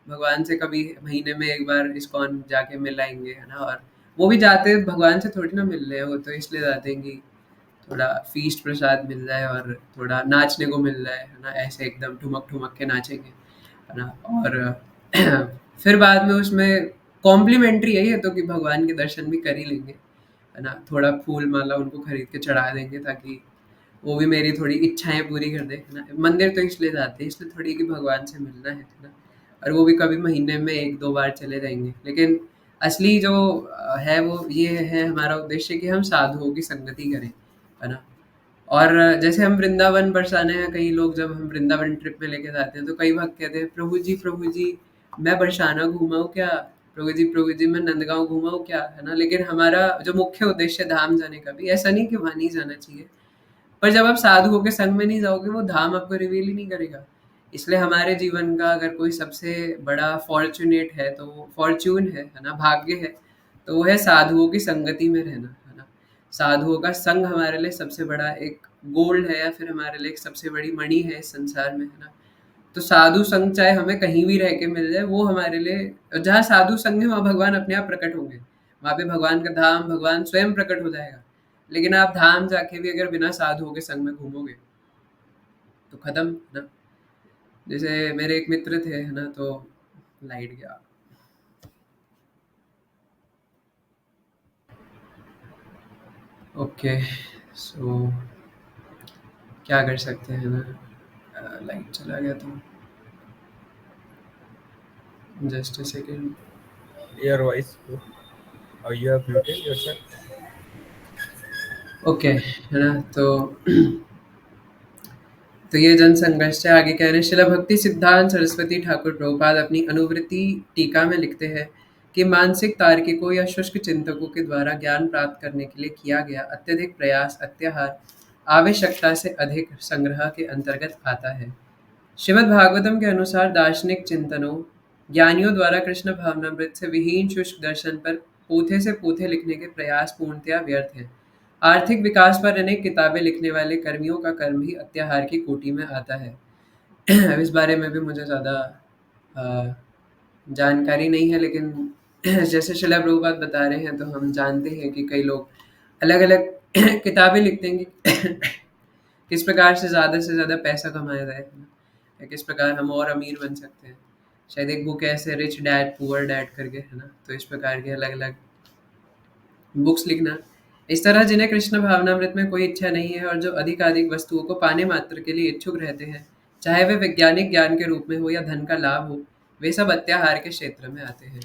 भगवान से कभी महीने में एक बार इस्कॉन जाके मिल आएंगे, है ना। और वो भी जाते हैं भगवान से थोड़ी ना मिल रहे हैं, वो तो इसलिए जाते हैं कि थोड़ा फीस्ट प्रसाद मिल जाए और थोड़ा नाचने को मिल जाए, है ना। ऐसे एकदम ठुमक ठुमक के नाचेंगे, है ना। और फिर बाद में उसमें कॉम्प्लीमेंट्री है ये तो कि भगवान के दर्शन भी कर ही लेंगे, है ना। थोड़ा फूल माला उनको खरीद के चढ़ा देंगे ताकि वो भी मेरी थोड़ी इच्छाएं पूरी कर दे, है ना। मंदिर तो इसलिए जाते हैं, इसलिए थोड़ी कि भगवान से मिलना है ना। और वो भी कभी महीने में एक दो बार चले जाएंगे, लेकिन असली जो है वो ये है हमारा उद्देश्य कि हम साधुओं की संगति करें, है ना। और जैसे हम वृंदावन बरसाने हैं, कई लोग जब हम वृंदावन ट्रिप में लेके जाते हैं तो कई भक्त कहते हैं प्रभु जी मैं बरसाना घूमाऊँ क्या, प्रभु जी मैं नंदगांव घूमाऊँ क्या, है ना। लेकिन हमारा जो मुख्य उद्देश्य है धाम जाने का भी, ऐसा नहीं कि वहाँ नहीं जाना चाहिए, पर जब आप साधुओं के संग में नहीं जाओगे वो धाम आपको रिवील ही नहीं करेगा। इसलिए हमारे जीवन का अगर कोई सबसे बड़ा फॉर्चुनेट है तो वो फॉर्च्यून है ना, भाग्य है, तो वो है साधुओं की संगति में रहना, है ना। साधुओं का संग हमारे लिए सबसे बड़ा एक गोल्ड है, या फिर हमारे लिए एक सबसे बड़ी मणि है इस संसार में, है ना। तो साधु संग चाहे हमें कहीं भी रह के मिल जाए, वो हमारे लिए जहाँ साधु संग है वहाँ भगवान अपने आप प्रकट होंगे। वहाँ पे भगवान का धाम, भगवान स्वयं प्रकट हो जाएगा। लेकिन आप धाम जाके भी अगर बिना साधुओं के संग में घूमोगे तो खत्म, है ना। जैसे मेरे एक मित्र थे, है ना, तो लाइट गया। ओके, सो क्या कर सकते हैं ना, लाइट चला गया तो just a second. Your voice. You have muted yourself. Okay, है ना। तो ये जन संघर्ष है। आगे कह रहे हैं शिला भक्ति सिद्धांत सरस्वती ठाकुर प्रभुपाद अपनी अनुवृत्ति टीका में लिखते हैं कि मानसिक तार्किकों या शुष्क चिंतकों के द्वारा ज्ञान प्राप्त करने के लिए किया गया अत्यधिक प्रयास अत्याहार आवश्यकता से अधिक संग्रह के अंतर्गत आता है। श्रीमद् भागवतम के अनुसार दार्शनिक चिंतनों ज्ञानियों द्वारा कृष्ण भावनामृत से विहीन शुष्क दर्शन पर पोथे से पोथे लिखने के प्रयास पूर्णतया व्यर्थ हैं। आर्थिक विकास पर अनेक किताबें लिखने वाले कर्मियों का कर्म भी अत्याहार की कोटि में आता है। अब इस बारे में भी मुझे ज़्यादा अ, जानकारी नहीं है, लेकिन जैसे शिला प्रभुपाद बता रहे हैं तो हम जानते हैं कि कई लोग अलग अलग किताबें लिखते हैं कि किस प्रकार से ज़्यादा पैसा कमाया जाए, है ना? या किस प्रकार हम और अमीर बन सकते हैं। शायद एक बुक है ऐसे रिच डैड पुअर डैड करके, है ना। तो इस प्रकार के अलग अलग बुक्स लिखना, इस तरह जिन्हें कृष्ण भावनामृत में कोई इच्छा नहीं है और जो अधिकाधिक वस्तुओं को पाने मात्र के लिए इच्छुक रहते हैं, चाहे वे वैज्ञानिक ज्ञान के रूप में हो या धन का लाभ हो, वे सब अत्याहार के क्षेत्र में आते हैं।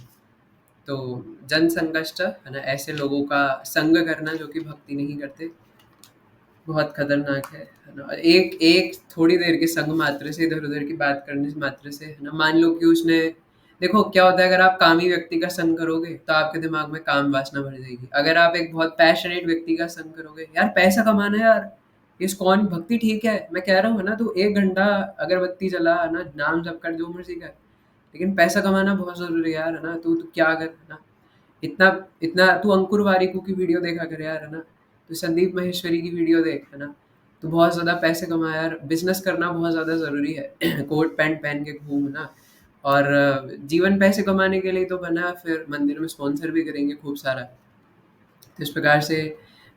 तो जन संगष्ट, है ना, ऐसे लोगों का संग करना जो कि भक्ति नहीं करते, बहुत खतरनाक है ना। एक एक थोड़ी देर के संग मात्र से, इधर उधर की बात करने से मात्र से, है ना, मान लो कि उसने, देखो क्या होता है, अगर आप कामी व्यक्ति का संग करोगे तो आपके दिमाग में काम वासना भर जाएगी। अगर आप एक बहुत पैशनेट व्यक्ति का संग करोगे, यार पैसा कमाना है यार, इस कौन भक्ति ठीक है, मैं कह रहा हूँ, है ना, तू 1 घंटा अगरबत्ती जला, है ना, नाम जप कर, जो मर्जी कर, लेकिन पैसा कमाना बहुत जरूरी है यार, है ना। तू क्या कर, है ना, इतना इतना तू अंकुर वारिकू की वीडियो देखा कर यार, है ना। तू संदीप महेश्वरी की वीडियो देख, है ना। तो बहुत ज़्यादा पैसे कमा यार, बिजनेस करना बहुत ज़्यादा ज़रूरी है। कोट पैंट पहन के घूम, है ना। और जीवन पैसे कमाने के लिए तो बना, फिर मंदिर में स्पॉन्सर भी करेंगे खूब सारा। तो तो इस प्रकार से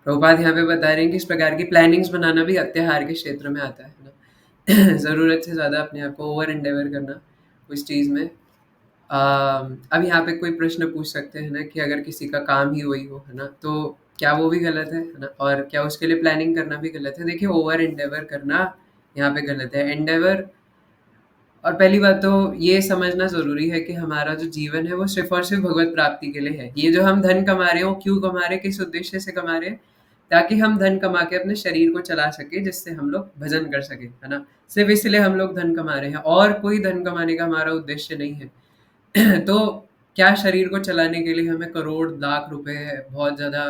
प्रभुपाद यहाँ पे बता रहे हैं कि इस प्रकार की प्लानिंग्स बनाना भी अत्याहार के क्षेत्र में आता है ना। ज़रूरत से ज़्यादा अपने आप को ओवर एंडेवर करना उस चीज़ में। अब यहाँ पे कोई प्रश्न पूछ सकते हैं ना कि अगर किसी का काम ही वही हो, है ना, तो क्या वो भी गलत है ना? और क्या उसके लिए प्लानिंग करना भी गलत है? देखिए, ओवर एंडेवर करना यहाँ पे गलत है। एंडेवर, और पहली बात तो ये समझना ज़रूरी है कि हमारा जो जीवन है वो सिर्फ़ और सिर्फ़ भगवत प्राप्ति के लिए है। ये जो हम धन कमा रहे हैं वो क्यों कमा रहे हैं, किस उद्देश्य से कमा रहे हैं? ताकि हम धन कमा के अपने शरीर को चला सकें, जिससे हम लोग भजन कर सकें, है ना? सिर्फ़ इसलिए हम लोग धन कमा रहे हैं, और कोई धन कमाने का हमारा उद्देश्य नहीं है। तो क्या शरीर को चलाने के लिए हमें करोड़ लाख रुपए, बहुत ज़्यादा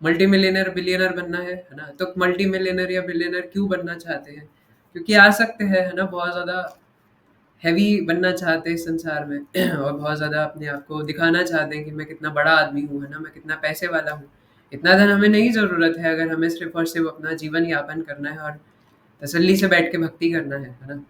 मल्टी मिलियनर बिलियनर बनना है ना? तो मल्टी मिलियनर या बिलियनर क्यों बनना चाहते हैं? क्योंकि आसक्त है ना? बहुत ज़्यादा हैवी बनना चाहते हैं इस संसार में और बहुत ज़्यादा अपने आप को दिखाना चाहते हैं कि मैं कितना बड़ा आदमी हूँ, है ना? मैं कितना पैसे वाला हूँ। इतना धन हमें नहीं ज़रूरत है, अगर हमें सिर्फ़ और सिर्फ़ अपना जीवन यापन करना है और तसल्ली से बैठ के भक्ति करना है ना?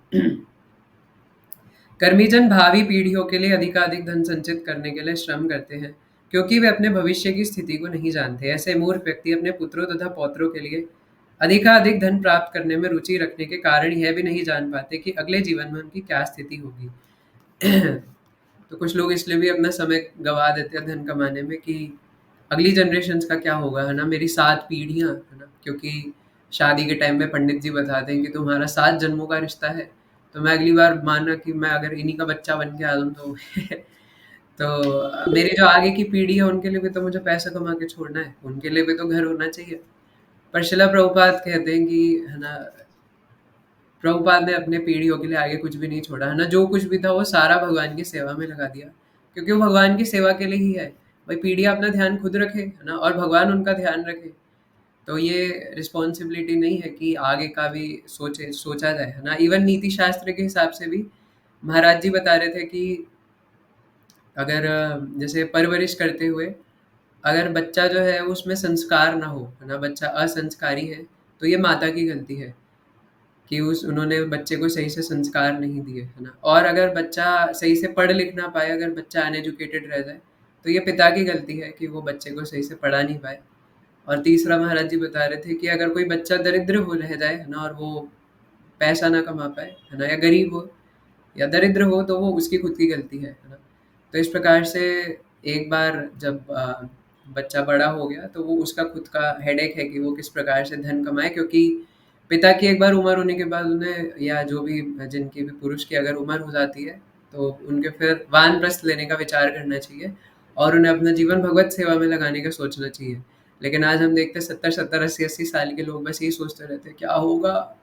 कर्मीजन भावी पीढ़ियों के लिए अधिकाधिक धन संचित करने के लिए श्रम करते हैं, क्योंकि वे अपने भविष्य की स्थिति को नहीं जानते। ऐसे मूर्ख व्यक्ति अपने पुत्रों तथा पौत्रों के लिए अधिकाधिक धन प्राप्त करने में रुचि रखने के कारण यह भी नहीं जान पाते कि अगले जीवन में उनकी क्या स्थिति होगी। तो कुछ लोग इसलिए भी अपना समय गवा देते हैं धन कमाने में कि अगली जनरेशन्स का क्या होगा, है ना? मेरी 7 पीढ़ियाँ, है ना? क्योंकि शादी के टाइम में पंडित जी बताते हैं कि तुम्हारा 7 जन्मों का रिश्ता है, तो मैं अगली बार माना कि मैं अगर इन्हीं का बच्चा बन के आ जाऊँ तो तो मेरी जो आगे की पीढ़ी है उनके लिए भी तो मुझे पैसा कमा के छोड़ना है, उनके लिए भी तो घर होना चाहिए। पर शिला प्रभुपाद कहते हैं कि, है ना, प्रभुपाद ने अपने पीढ़ियों के लिए आगे कुछ भी नहीं छोड़ा, है ना? जो कुछ भी था वो सारा भगवान की सेवा में लगा दिया, क्योंकि वो भगवान की सेवा के लिए ही है। भाई पीढ़ियाँ अपना ध्यान खुद रखे, है ना? और भगवान उनका ध्यान रखे। तो ये रिस्पॉन्सिबिलिटी नहीं है कि आगे का भी सोचा जाए, है ना? इवन नीति शास्त्र के हिसाब से भी महाराज जी बता रहे थे कि अगर जैसे परवरिश करते हुए अगर बच्चा जो है उसमें संस्कार ना हो, है ना? बच्चा असंस्कारी है, तो ये माता की गलती है कि उस उन्होंने बच्चे को सही से संस्कार नहीं दिए, है ना? और अगर बच्चा सही से पढ़ लिख ना पाए, अगर बच्चा अनएजुकेटेड रह जाए, तो ये पिता की गलती है कि वो बच्चे को सही से पढ़ा नहीं पाए। और तीसरा महाराज जी बता रहे थे कि अगर कोई बच्चा दरिद्र हो रह जाए, है ना, और वो पैसा ना कमा पाए, है ना, या गरीब हो या दरिद्र हो, तो वो उसकी खुद की गलती है ना? तो इस प्रकार से एक बार जब बच्चा बड़ा हो गया तो वो उसका खुद का हेडेक है कि वो किस प्रकार से धन कमाए, क्योंकि पिता की एक बार उम्र होने के बाद उन्हें, या जो भी जिनकी भी पुरुष की अगर उम्र हो जाती है, तो उनके फिर वानप्रस्थ लेने का विचार करना चाहिए और उन्हें अपना जीवन भगवत सेवा में लगाने का सोचना चाहिए। लेकिन आज हम देखते हैं 70-70, 80-80 साल के लोग बस यही सोचते रहते हैं, क्या होगा?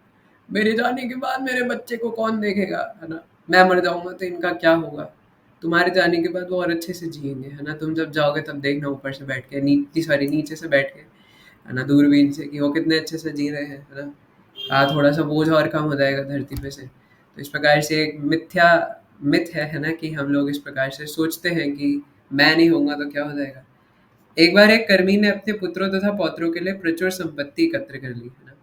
मेरे जाने के बाद मेरे बच्चे को कौन देखेगा, है ना? मैं मर जाऊँगा तो इनका क्या होगा? तुम्हारे जाने के बाद वो और अच्छे से जिएँगे, है ना? तुम जब जाओगे तब देखना ऊपर से बैठ के, नीचे से बैठ के, है ना? दूरबीन से कि वो कितने अच्छे से जी रहे हैं, है ना? थोड़ा-सा बोझ और कम हो जाएगा धरती पे से। तो इस प्रकार से एक मिथ है ना, कि हम लोग इस प्रकार से सोचते हैं कि मैं नहीं होऊँगा तो क्या हो जाएगा? एक बार एक कर्मी ने अपने पुत्रों तथा पौत्रों के लिए प्रचुर संपत्ति एकत्र कर ली, है ना?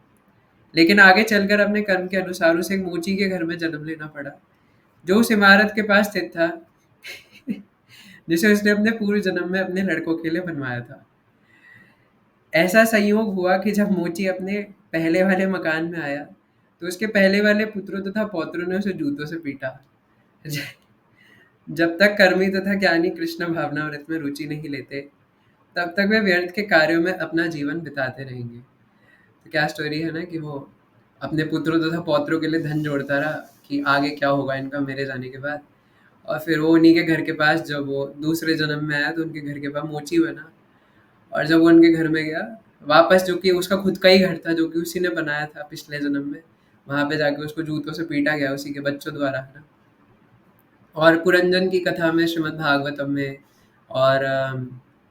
लेकिन आगे चलकर अपने कर्म के अनुसार उसे एक मोची के घर में जन्म लेना पड़ा, जो उस इमारत के पास स्थित था, जिसे उसने अपने पूर्व जन्म में अपने लड़कों के लिए बनवाया था। ऐसा संयोग हुआ कि जब मोची अपने पहले वाले मकान में आया, तो उसके पहले वाले पुत्रों तथा पौत्रों ने उसे जूतों से पीटा। जब तक कर्मी तथा ज्ञानी कृष्ण भावनामृत में रुचि नहीं लेते, तब तक वे व्यर्थ के कार्यों में अपना जीवन बिताते रहेंगे। तो क्या स्टोरी है ना, कि वो अपने पुत्रों तथा पौत्रों के लिए धन जोड़ता रहा कि आगे क्या होगा इनका मेरे जाने के बाद। और फिर वो उन्हीं के घर के पास, जब वो दूसरे जन्म में आया, तो उनके घर के पास मोची बना। और जब वो उनके घर में गया वापस, जो कि उसका खुद का ही घर था, जो कि उसी ने बनाया था पिछले जन्म में, वहाँ पे जाके उसको जूतों से पीटा गया उसी के बच्चों द्वारा, है ना? और पुरंजन की कथा में, श्रीमद् भागवतम में, और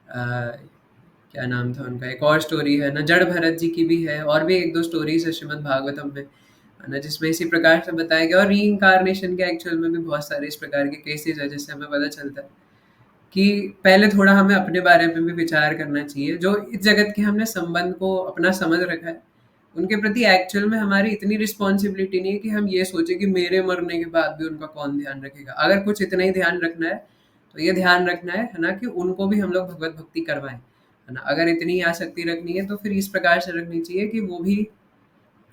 क्या नाम था उनका, एक और स्टोरी है ना, जड़ भरत जी की भी है, और भी एक दो स्टोरीज है श्रीमद् भागवतम में, है ना, जिसमें इसी प्रकार से बताया गया। और री-इन्कार्नेशन के एक्चुअल में भी बहुत सारे इस प्रकार के केसेस है, जिससे हमें पता चलता है कि पहले थोड़ा हमें अपने बारे में भी विचार करना चाहिए। जो इस जगत के हमने संबंध को अपना समझ रखा है, उनके प्रति एक्चुअल में हमारी इतनी रिस्पॉन्सिबिलिटी नहीं है कि हम ये सोचे कि मेरे मरने के बाद भी उनका कौन ध्यान रखेगा। अगर कुछ इतना ही ध्यान रखना है, तो ये ध्यान रखना है ना, कि उनको भी हम लोग भगवत भक्ति करवाएं, है ना। अगर इतनी आसक्ति रखनी है तो फिर इस प्रकार से रखनी चाहिए कि वो भी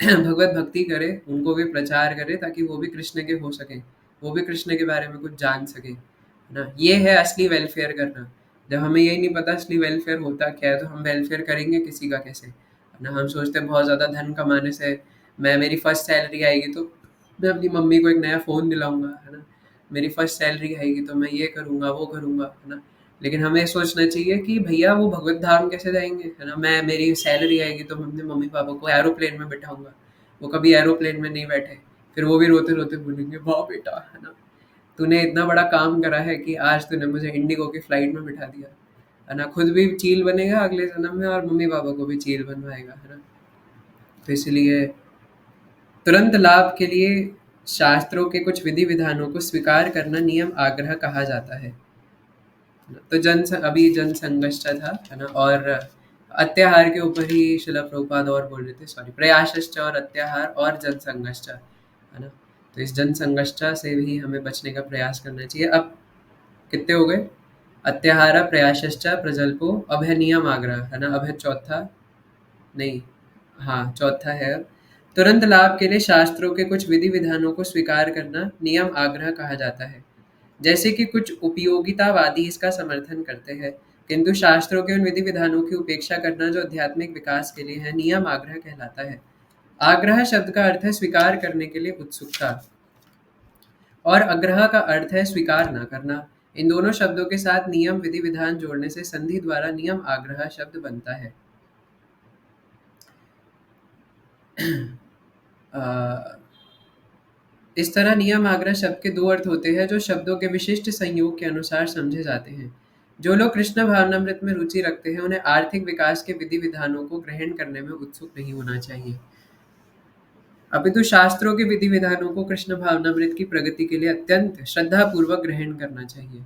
भगवत भक्ति करे, उनको भी प्रचार करे, ताकि वो भी कृष्ण के हो सके, वो भी कृष्ण के बारे में कुछ जान सके, है ना। ये है असली वेलफेयर करना। जब हमें यही नहीं पता असली वेलफेयर होता क्या है, तो हम वेलफेयर करेंगे किसी का कैसे, है ना। हम सोचते हैं बहुत ज़्यादा धन कमाने से, मैं मेरी फर्स्ट सैलरी आएगी तो मैं अपनी मम्मी को एक नया फ़ोन दिलाऊंगा, है ना। मेरी फर्स्ट सैलरी आएगी तो मैं ये करूँगा वो करूँगा, है ना। लेकिन हमें सोचना चाहिए कि भैया वो भगवत धाम कैसे जाएंगे, है ना। मैं मेरी सैलरी आएगी तो मैं अपने मम्मी पापा को एरोप्लेन में बिठाऊंगा, वो कभी एरोप्लेन में नहीं बैठे, फिर वो भी रोते रोते बोलेंगे वाह बेटा, है ना, तूने इतना बड़ा काम करा है कि आज तूने मुझे इंडिगो की फ्लाइट में बिठा दिया, है ना। खुद भी चील बनेगा अगले जन्म में और मम्मी पापा को भी चील बनवाएगा, है ना। तो इसलिए तुरंत लाभ के लिए शास्त्रों के कुछ विधि विधानों को स्वीकार करना नियम आग्रह कहा जाता है। तो अभी जन संघर्ष था, है ना। और अत्याहार के ऊपर ही शिला प्रभुपाद और बोल रहे थे, सॉरी, प्रयासश्च और अत्याहार और जन संघर्ष, है ना। तो इस जन संघर्ष से भी हमें बचने का प्रयास करना चाहिए। अब कितने हो गए? अत्याहार, प्रयासश्च, प्रजल्पो, अब है नियम आग्रह, है ना। अब है चौथा, नहीं, हाँ चौथा है अब। तुरंत लाभ के लिए शास्त्रों के कुछ विधि विधानों को स्वीकार करना नियम आग्रह कहा जाता है। जैसे कि कुछ उपयोगितावादी इसका समर्थन करते हैं, किंतु शास्त्रों के उन विधि विधानों की उपेक्षा करना जो आध्यात्मिक विकास के लिए है, नियम आग्रह कहलाता है। आग्रह शब्द का अर्थ है स्वीकार करने के लिए उत्सुकता, और आग्रह का अर्थ है स्वीकार न करना। इन दोनों शब्दों के साथ नियम विधि विधान जोड़ने से संधि द्वारा नियम आग्रह शब्द बनता है। इस तरह नियम आग्रह शब्द के दो अर्थ होते हैं जो शब्दों के विशिष्ट संयोग के अनुसार समझे जाते हैं। जो लोग कृष्ण भावनामृत में रुचि रखते हैं उन्हें आर्थिक विकास के विधि विधानों को ग्रहण करने में उत्सुक नहीं होना चाहिए, अपितु शास्त्रों के विधि विधानों को कृष्ण भावनामृत की प्रगति के लिए अत्यंत श्रद्धा पूर्वक ग्रहण करना चाहिए।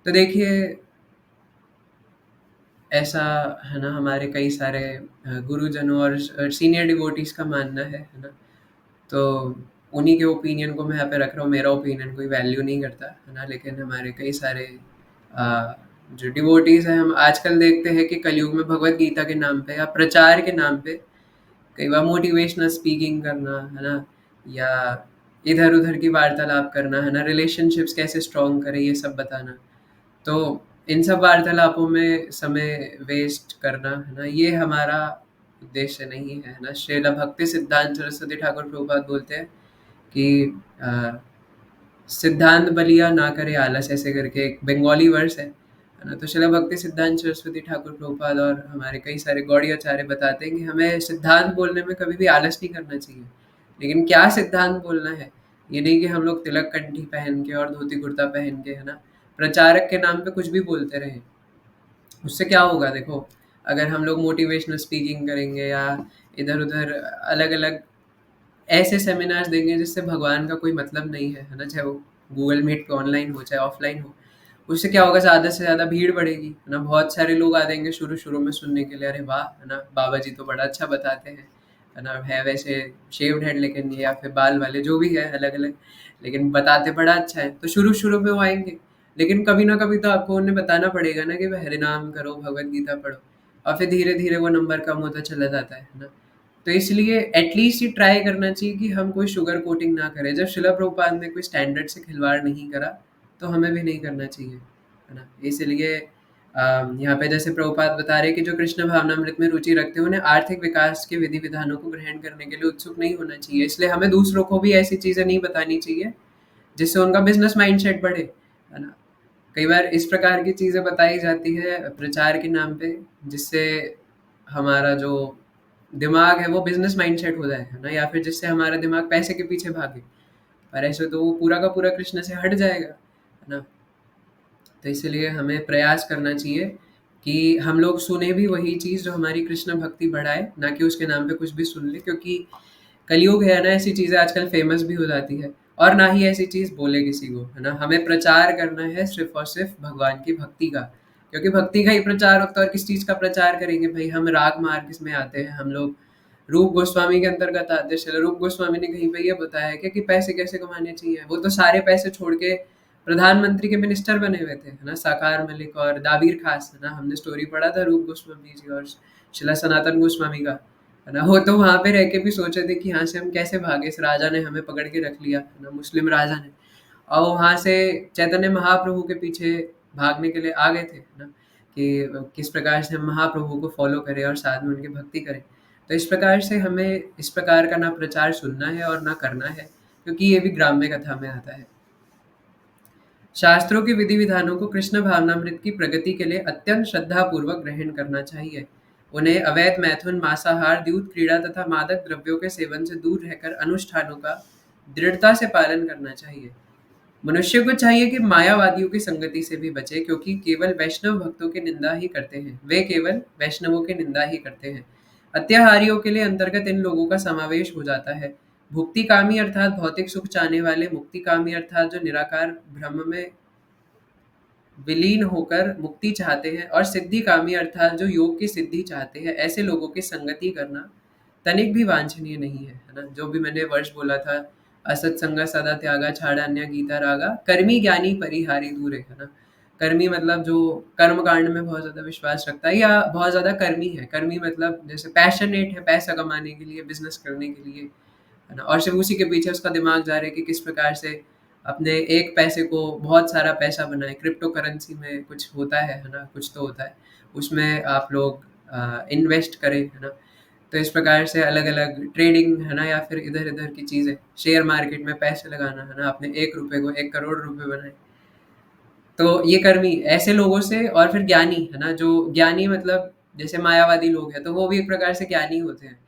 तो देखिए, ऐसा, है ना, हमारे कई सारे गुरुजनों और सीनियर डिवोटीज का मानना है ना। तो उन्हीं के ओपिनियन को मैं यहाँ पे रख रहा हूँ, मेरा ओपिनियन कोई वैल्यू नहीं करता, है ना। लेकिन हमारे कई सारे जो डिवोटीज हैं, हम आजकल देखते हैं कि कलयुग में भगवत गीता के नाम पे या प्रचार के नाम पे कई बार मोटिवेशनल स्पीकिंग करना, है ना, या इधर उधर की वार्तालाप करना, है ना, रिलेशनशिप्स कैसे स्ट्रॉन्ग करें ये सब बताना। तो इन सब वार्तालापों में समय वेस्ट करना, है ना, ये हमारा उद्देश्य नहीं है ना। श्रील भक्ति सिद्धांत सरस्वती ठाकुर प्रभुपाद बोलते हैं कि सिद्धांत बलिया ना करे आलस, ऐसे करके एक बंगाली वर्स है ना। तो श्रील भक्ति सिद्धांत सरस्वती ठाकुर प्रभुपाद और हमारे कई सारे गौड़ी आचार्य बताते हैं कि हमें सिद्धांत बोलने में कभी भी आलस नहीं करना चाहिए। लेकिन क्या सिद्धांत बोलना है, ये नहीं कि हम लोग तिलक कंठी पहन के और धोती कुर्ता पहन के, है ना, प्रचारक के नाम पे कुछ भी बोलते रहे। उससे क्या होगा, देखो, अगर हम लोग मोटिवेशनल स्पीकिंग करेंगे या इधर उधर अलग अलग ऐसे सेमिनार्स देंगे जिससे भगवान का कोई मतलब नहीं है ना, चाहे वो गूगल मीट पे ऑनलाइन हो चाहे ऑफलाइन हो, उससे क्या होगा, ज़्यादा से ज़्यादा भीड़ बढ़ेगी, है ना। बहुत सारे लोग आ जाएंगे शुरू शुरू में सुनने के लिए, अरे वाह, है ना, बाबा जी तो बड़ा अच्छा बताते हैं, है ना, है वैसे शेव्ड हेड लेकिन या फिर बाल वाले जो भी है अलग अलग, लेकिन बताते बड़ा अच्छा है, तो शुरू शुरू में वो आएंगे। लेकिन कभी ना कभी तो आपको उन्हें बताना पड़ेगा ना कि भाई हरिनाम करो, भगवत गीता पढ़ो, और फिर धीरे धीरे वो नंबर कम होता चला जाता है ना। तो इसलिए एटलीस्ट ये ट्राई करना चाहिए कि हम कोई शुगर कोटिंग ना करें। जब शिला प्रभुपाद ने कोई स्टैंडर्ड से खिलवाड़ नहीं करा तो हमें भी नहीं करना चाहिए, है ना। इसलिए यहाँ पे जैसे प्रभुपाद बता रहे कि जो कृष्ण भावनामृत में रुचि रखते हैं उन्हें आर्थिक विकास के विधि विधानों को ग्रहण करने के लिए उत्सुक नहीं होना चाहिए। इसलिए हमें दूसरों को भी ऐसी चीज़ें नहीं बतानी चाहिए जिससे उनका बिजनेस माइंडसेट बढ़े, है ना। कई बार इस प्रकार की चीज़ें बताई जाती है प्रचार के नाम पे जिससे हमारा जो दिमाग है वो बिजनेस माइंडसेट हो जाए, है ना, या फिर जिससे हमारा दिमाग पैसे के पीछे भागे, पर ऐसे तो वो पूरा का पूरा कृष्ण से हट जाएगा, है ना। तो इसलिए हमें प्रयास करना चाहिए कि हम लोग सुने भी वही चीज़ जो हमारी कृष्ण भक्ति बढ़ाए, ना कि उसके नाम पे कुछ भी सुन ले, क्योंकि कलयुग है ना, ऐसी चीज़ें आजकल फेमस भी हो जाती है, और ना ही ऐसी चीज़ बोले किसी को, है ना। हमें प्रचार करना है सिर्फ और सिर्फ भगवान की भक्ति का, क्योंकि भक्ति का ही प्रचार होता है, और किस चीज़ का प्रचार करेंगे भाई। हम राग मार्ग में आते हैं, हम लोग रूप गोस्वामी के अंतर्गत आते हैं। रूप गोस्वामी ने कहीं पे ये बताया है कि पैसे कैसे कमाने चाहिए, वो तो सारे पैसे छोड़ के प्रधानमंत्री के मिनिस्टर बने हुए थे, है ना? साकार मलिक और दाबीर खास, है ना? हमने स्टोरी पढ़ा था रूप गोस्वामी जी और शिला सनातन गोस्वामी का, है ना? वो तो वहाँ पे रह के भी सोचे थे कि यहाँ से हम कैसे भागे, इस राजा ने हमें पकड़ के रख लिया, है ना? मुस्लिम राजा ने। और वहाँ से चैतन्य महाप्रभु के पीछे भागने के लिए आ गए थे, है ना? कि किस प्रकार से हम महाप्रभु को फ़ॉलो करें और साथ में उनकी भक्ति करें। तो इस प्रकार से हमें इस प्रकार का ना प्रचार सुनना है और ना करना है, क्योंकि ये भी ग्राम्य कथा में आता है। शास्त्रों के विधि विधानों को कृष्ण भावनामृत की प्रगति के लिए अत्यंत श्रद्धापूर्वक ग्रहण करना चाहिए। उन्हें अवैध मैथुन, मांसाहार, द्यूत क्रीड़ा तथा मादक द्रव्यों के सेवन से दूर रहकर अनुष्ठानों का दृढ़ता से पालन करना चाहिए। मनुष्य को चाहिए कि मायावादियों की संगति से भी बचे, क्योंकि केवल वैष्णव भक्तों की निंदा ही करते हैं, वे केवल वैष्णवों की निंदा ही करते हैं। अत्याहारियों के लिए अंतर्गत इन लोगों का समावेश हो जाता है। भुक्तिकामी अर्थात भौतिक सुख चाहने वाले, मुक्तिकामी अर्थात जो निराकार ब्रह्म में विलीन होकर मुक्ति चाहते हैं, और सिद्धिकामी अर्थात जो योग की सिद्धि चाहते हैं, ऐसे लोगों की संगति करना तनिक भी वांछनीय नहीं है, है ना? जो भी मैंने वर्ष बोला था, असत्संग सदा त्यागा छाड़ा अन्य गीता रागा, कर्मी ज्ञानी परिहारी दूरे, है ना? कर्मी मतलब जो कर्म कांड में बहुत ज़्यादा विश्वास रखता है या बहुत ज़्यादा कर्मी है। कर्मी मतलब जैसे पैशनेट है पैसा कमाने के लिए, बिज़नेस करने के लिए, है ना? और सिर्फ़ उसी के पीछे उसका दिमाग जा रहा है कि किस प्रकार से अपने एक पैसे को बहुत सारा पैसा बनाएँ। क्रिप्टो करेंसी में कुछ होता है ना? कुछ तो होता है। उसमें आप लोग इन्वेस्ट करें, है ना? तो इस प्रकार से अलग-अलग ट्रेडिंग, है ना? या फिर इधर-इधर की चीज़ें, शेयर मार्केट में पैसे लगाना, है ना? अपने 1 रुपए को 1 करोड़ रुपए बनाएँ। तो ये कर्मी ऐसे लोगों से, और फिर ज्ञानी, है ना? जो ज्ञानी मतलब जैसे मायावादी लोग हैं, तो वो भी एक प्रकार से ज्ञानी होते हैं।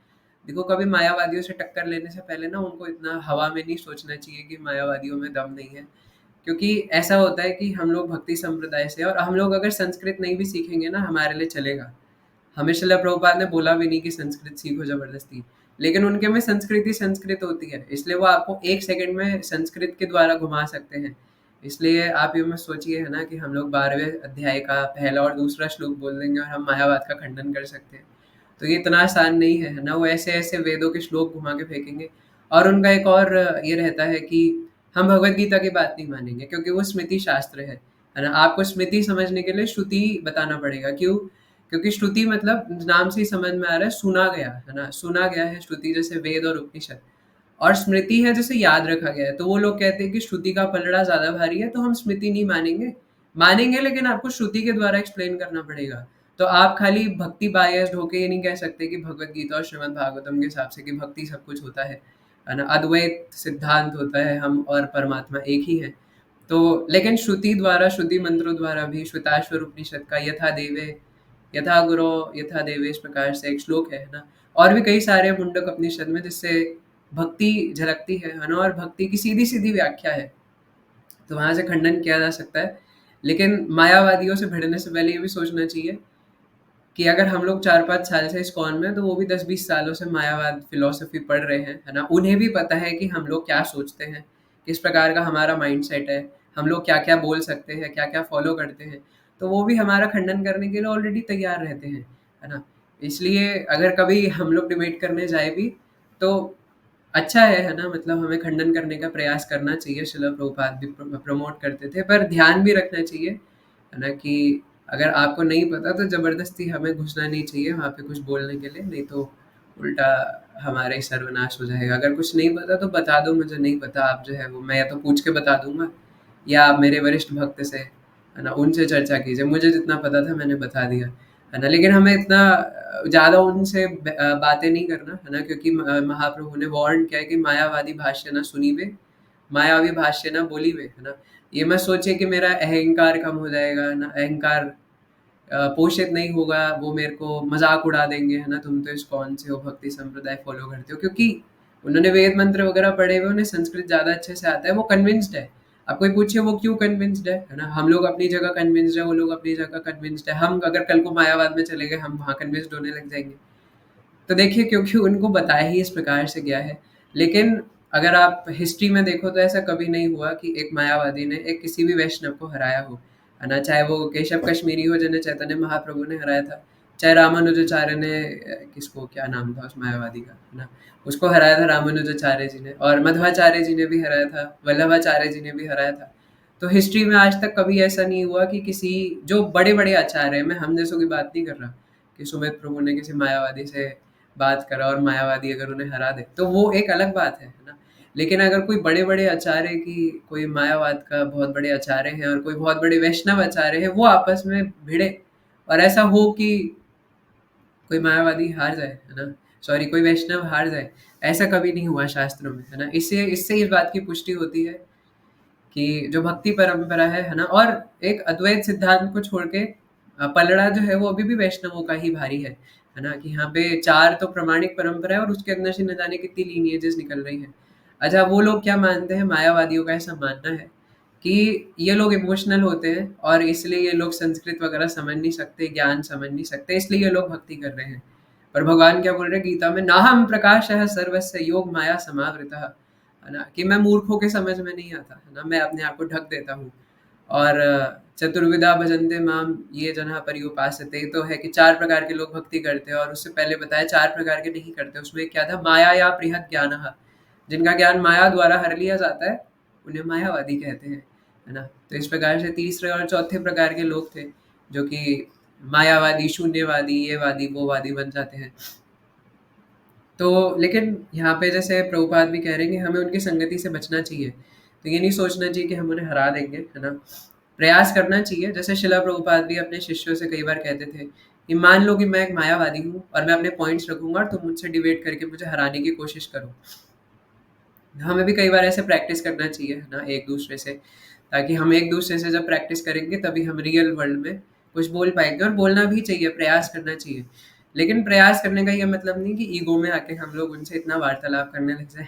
देखो, कभी मायावादियों से टक्कर लेने से पहले ना उनको इतना हवा में नहीं सोचना चाहिए कि मायावादियों में दम नहीं है। क्योंकि ऐसा होता है कि हम लोग भक्ति संप्रदाय से, और हम लोग अगर संस्कृत नहीं भी सीखेंगे ना, हमारे लिए चलेगा। हमें शिला प्रभुपाद ने बोला भी नहीं कि संस्कृत सीखो ज़बरदस्ती, लेकिन उनके में संस्कृत ही संस्कृत होती है, इसलिए वो आपको 1 सेकंड में संस्कृत के द्वारा घुमा सकते हैं। इसलिए आप ये मत सोचिए, है ना, कि हम लोग 12वें अध्याय का पहला और दूसरा श्लोक बोल देंगे और हम मायावाद का खंडन कर सकते हैं। तो ये इतना आसान नहीं है ना? वो ऐसे-ऐसे वेदों के श्लोक घुमा के फेंकेंगे। और उनका एक और ये रहता है कि हम भगवद गीता की बात नहीं मानेंगे, क्योंकि वो स्मृति शास्त्र है ना? आपको स्मृति समझने के लिए श्रुति बताना पड़ेगा। क्यों? क्योंकि श्रुति मतलब नाम से ही समझ में आ रहा है, सुना गया, है ना? सुना गया है श्रुति, जैसे वेद और उपनिषद। और स्मृति है जैसे याद रखा गया है। तो वो लोग कहते हैं कि श्रुति का पलड़ा ज़्यादा भारी है, तो हम स्मृति नहीं मानेंगे। मानेंगे, लेकिन आपको श्रुति के द्वारा एक्सप्लेन करना पड़ेगा। तो आप खाली भक्ति बायस्ड होके ये नहीं कह सकते कि भगवद गीता और श्रीमद् भागवतम के हिसाब से कि भक्ति सब कुछ होता है ना? अद्वैत सिद्धांत होता है, हम और परमात्मा एक ही हैं। तो लेकिन श्रुति द्वारा, श्रुति मंत्रों द्वारा भी, श्वेताश्वर उपनिषद का यथा देवे यथा गुरो यथा देवे, इस प्रकार से एक श्लोक है ना? और भी कई सारे मुंडक उपनिषद में जिससे भक्ति झलकती है ना? और भक्ति की सीधी-सीधी व्याख्या है। तो वहाँ से खंडन किया जा सकता है। लेकिन मायावादियों से भिड़ने से पहले ये भी सोचना चाहिए कि अगर हम लोग 4-5 साल से इस्कॉन में, तो वो भी 10-20 सालों से मायावाद फ़िलॉसफ़ी पढ़ रहे हैं, है ना? उन्हें भी पता है कि हम लोग क्या सोचते हैं, किस प्रकार का हमारा माइंडसेट है, हम लोग क्या-क्या बोल सकते हैं, क्या-क्या फ़ॉलो करते हैं। तो वो भी हमारा खंडन करने के लिए ऑलरेडी तैयार रहते हैं, है ना? इसलिए अगर कभी हम लोग डिबेट करने जाएँ भी, तो अच्छा है ना? मतलब हमें खंडन करने का प्रयास करना चाहिए, श्रील प्रभुपाद भी प्रमोट करते थे, पर ध्यान भी रखना चाहिए, है ना? कि अगर आपको नहीं पता तो ज़बरदस्ती हमें घुसना नहीं चाहिए वहाँ पे कुछ बोलने के लिए, नहीं तो उल्टा हमारा ही सर्वनाश हो जाएगा। अगर कुछ नहीं पता तो बता दो, मुझे नहीं पता, आप जो है वो मैं या तो पूछ के बता दूँगा, या आप मेरे वरिष्ठ भक्त से, है ना, उनसे चर्चा कीजिए। मुझे जितना पता था मैंने बता दिया, है ना? लेकिन हमें इतना ज़्यादा उनसे बातें नहीं करना, है ना? क्योंकि महाप्रभु ने वार्न किया है कि मायावादी भाष्य ना सुनीबे, मायावी भाष्य ना बोलीबे, है ना? ये मत सोचिए कि मेरा अहंकार कम हो जाएगा, है ना? अहंकार पोषित नहीं होगा, वो मेरे को मज़ाक उड़ा देंगे, है ना? तुम तो इस्कॉन से हो, भक्ति संप्रदाय फ़ॉलो करते हो, क्योंकि उन्होंने वेद मंत्र वगैरह पढ़े हुए, उन्हें संस्कृत ज़्यादा अच्छे से आता है, वो कन्विंस्ड है। अब कोई पूछे वो क्यों कन्विंस्ड है ना? हम लोग अपनी जगह कन्विंस्ड है, वो लोग अपनी जगह कन्विंस्ड है। हम अगर कल को मायावाद में चले गए, हम वहाँ कन्विंस्ड होने लग जाएँगे। तो देखिए, क्योंकि उनको बताया ही इस प्रकार से गया है। लेकिन अगर आप हिस्ट्री में देखो तो ऐसा कभी नहीं हुआ कि एक मायावादी ने एक किसी भी वैष्णव को हराया हो, है ना? चाहे वो केशव कश्मीरी हो जिन्हें चैतन्य महाप्रभु ने हराया था, चाहे रामानुजाचार्य ने किसको क्या नाम था उस मायावादी का, है ना? उसको हराया था रामानुजाचार्य जी ने, और मध्वाचार्य जी ने भी हराया था, वल्लभाचार्य जी ने भी हराया था। तो हिस्ट्री में आज तक कभी ऐसा नहीं हुआ कि किसी जो बड़े-बड़े आचार्य हैं, मैं हम जैसों की बात नहीं कर रहा, कि सुमित प्रभु ने किसी मायावादी से बात करा और मायावादी अगर उन्हें हरा दे, तो वो एक अलग बात है ना? लेकिन अगर कोई बड़े-बड़े आचार्य की कोई मायावाद का बहुत बड़े आचार्य हैं और कोई बहुत बड़े वैष्णव आचार्य हैं, वो आपस में भिड़े और ऐसा हो कि कोई मायावादी हार जाए, है ना? सॉरी कोई वैष्णव हार जाए, ऐसा कभी नहीं हुआ शास्त्रों में, है ना? इससे इससे इस बात की पुष्टि होती है कि जो भक्ति परंपरा है ना? और एक अद्वैत सिद्धांत को छोड़ के पलड़ा जो है वो अभी भी वैष्णवों का ही भारी है ना? कि यहाँ पे 4 तो प्रमाणिक परंपरा है और उसके अंदर से न जाने कितनी लीनिएजेस निकल रही हैं। अच्छा वो लोग क्या मानते हैं, मायावादियों का ऐसा मानना है कि ये लोग इमोशनल होते हैं और इसलिए ये लोग संस्कृत वगैरह समझ नहीं सकते, ज्ञान समझ नहीं सकते, इसलिए ये लोग भक्ति कर रहे हैं। पर भगवान क्या बोल रहे हैं गीता में, नाहम प्रकाशः सर्वस्य योग माया समावृतः, है ना? कि मैं मूर्खों के समझ में नहीं आता, है ना? मैं अपने आप को ढक देता हूँ। और चतुर्विधा भजन्ते माम ये जनाः पर्युपासते, तो है कि 4 प्रकार के लोग भक्ति करते हैं और उससे पहले बताया 4 प्रकार के नहीं करते। उसमें क्या था, माया या बृहत ज्ञानः, जिनका ज्ञान माया द्वारा हर लिया जाता है, उन्हें मायावादी कहते हैं, है ना? तो इस प्रकार से तीसरे और चौथे प्रकार के लोग थे, जो कि मायावादी, शून्यवादी, ये वादी, वो वादी बन जाते हैं। तो लेकिन यहाँ पे जैसे प्रभुपाद भी कह रहे हैं कि हमें उनकी संगति से बचना चाहिए। तो ये नहीं सोचना चाहिए कि हम उन्हें हरा देंगे, है ना? प्रयास करना चाहिए, जैसे शिला प्रभुपाद भी अपने शिष्यों से कई बार कहते थे कि मान लो कि मैं एक मायावादी हूँ और मैं अपने पॉइंट्स रखूँगा और तुम मुझसे डिबेट करके मुझे हराने की कोशिश करो। हमें भी कई बार ऐसे प्रैक्टिस करना चाहिए, है ना, एक-दूसरे से, ताकि हम एक-दूसरे से जब प्रैक्टिस करेंगे तभी हम रियल वर्ल्ड में कुछ बोल पाएँगे और बोलना भी चाहिए, प्रयास करना चाहिए। लेकिन प्रयास करने का ये मतलब नहीं कि ईगो में आके हम लोग उनसे इतना वार्तालाप करने लग जाएँ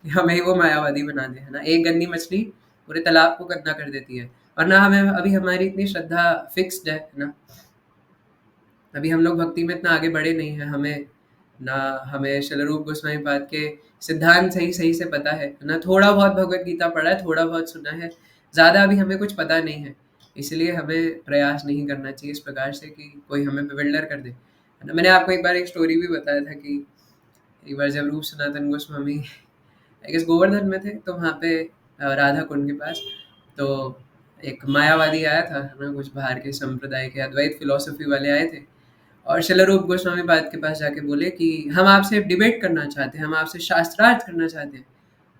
कि हमें ही वो मायावादी बना दें, है ना? एक गंदी मछली पूरे तालाब को गंदा कर देती है और ना हमें अभी हमारी इतनी श्रद्धा फिक्स्ड है ना? अभी हम लोग भक्ति में इतना आगे बढ़े नहीं हैं, ना हमें श्रील रूप गोस्वामी पाद के सिद्धांत सही-सही से पता है ना? थोड़ा बहुत भगवद गीता पढ़ा है, थोड़ा बहुत सुना है, ज़्यादा अभी हमें कुछ पता नहीं है। इसलिए हमें प्रयास नहीं करना चाहिए इस प्रकार से कि कोई हमें bewilder कर दे, है ना? मैंने आपको एक बार एक स्टोरी भी बताया था कि एक बार जब रूप सनातन गोस्वामी आई गेस गोवर्धन में थे, तो वहाँ पे राधा कुंड के पास, तो एक मायावादी आया था, है ना? कुछ बाहर के संप्रदाय के अद्वैत फिलॉसफी वाले आए थे और श्रील रूप गोस्वामी पाद के पास जाके बोले कि हम आपसे डिबेट करना चाहते हैं, हम आपसे शास्त्रार्थ करना चाहते हैं।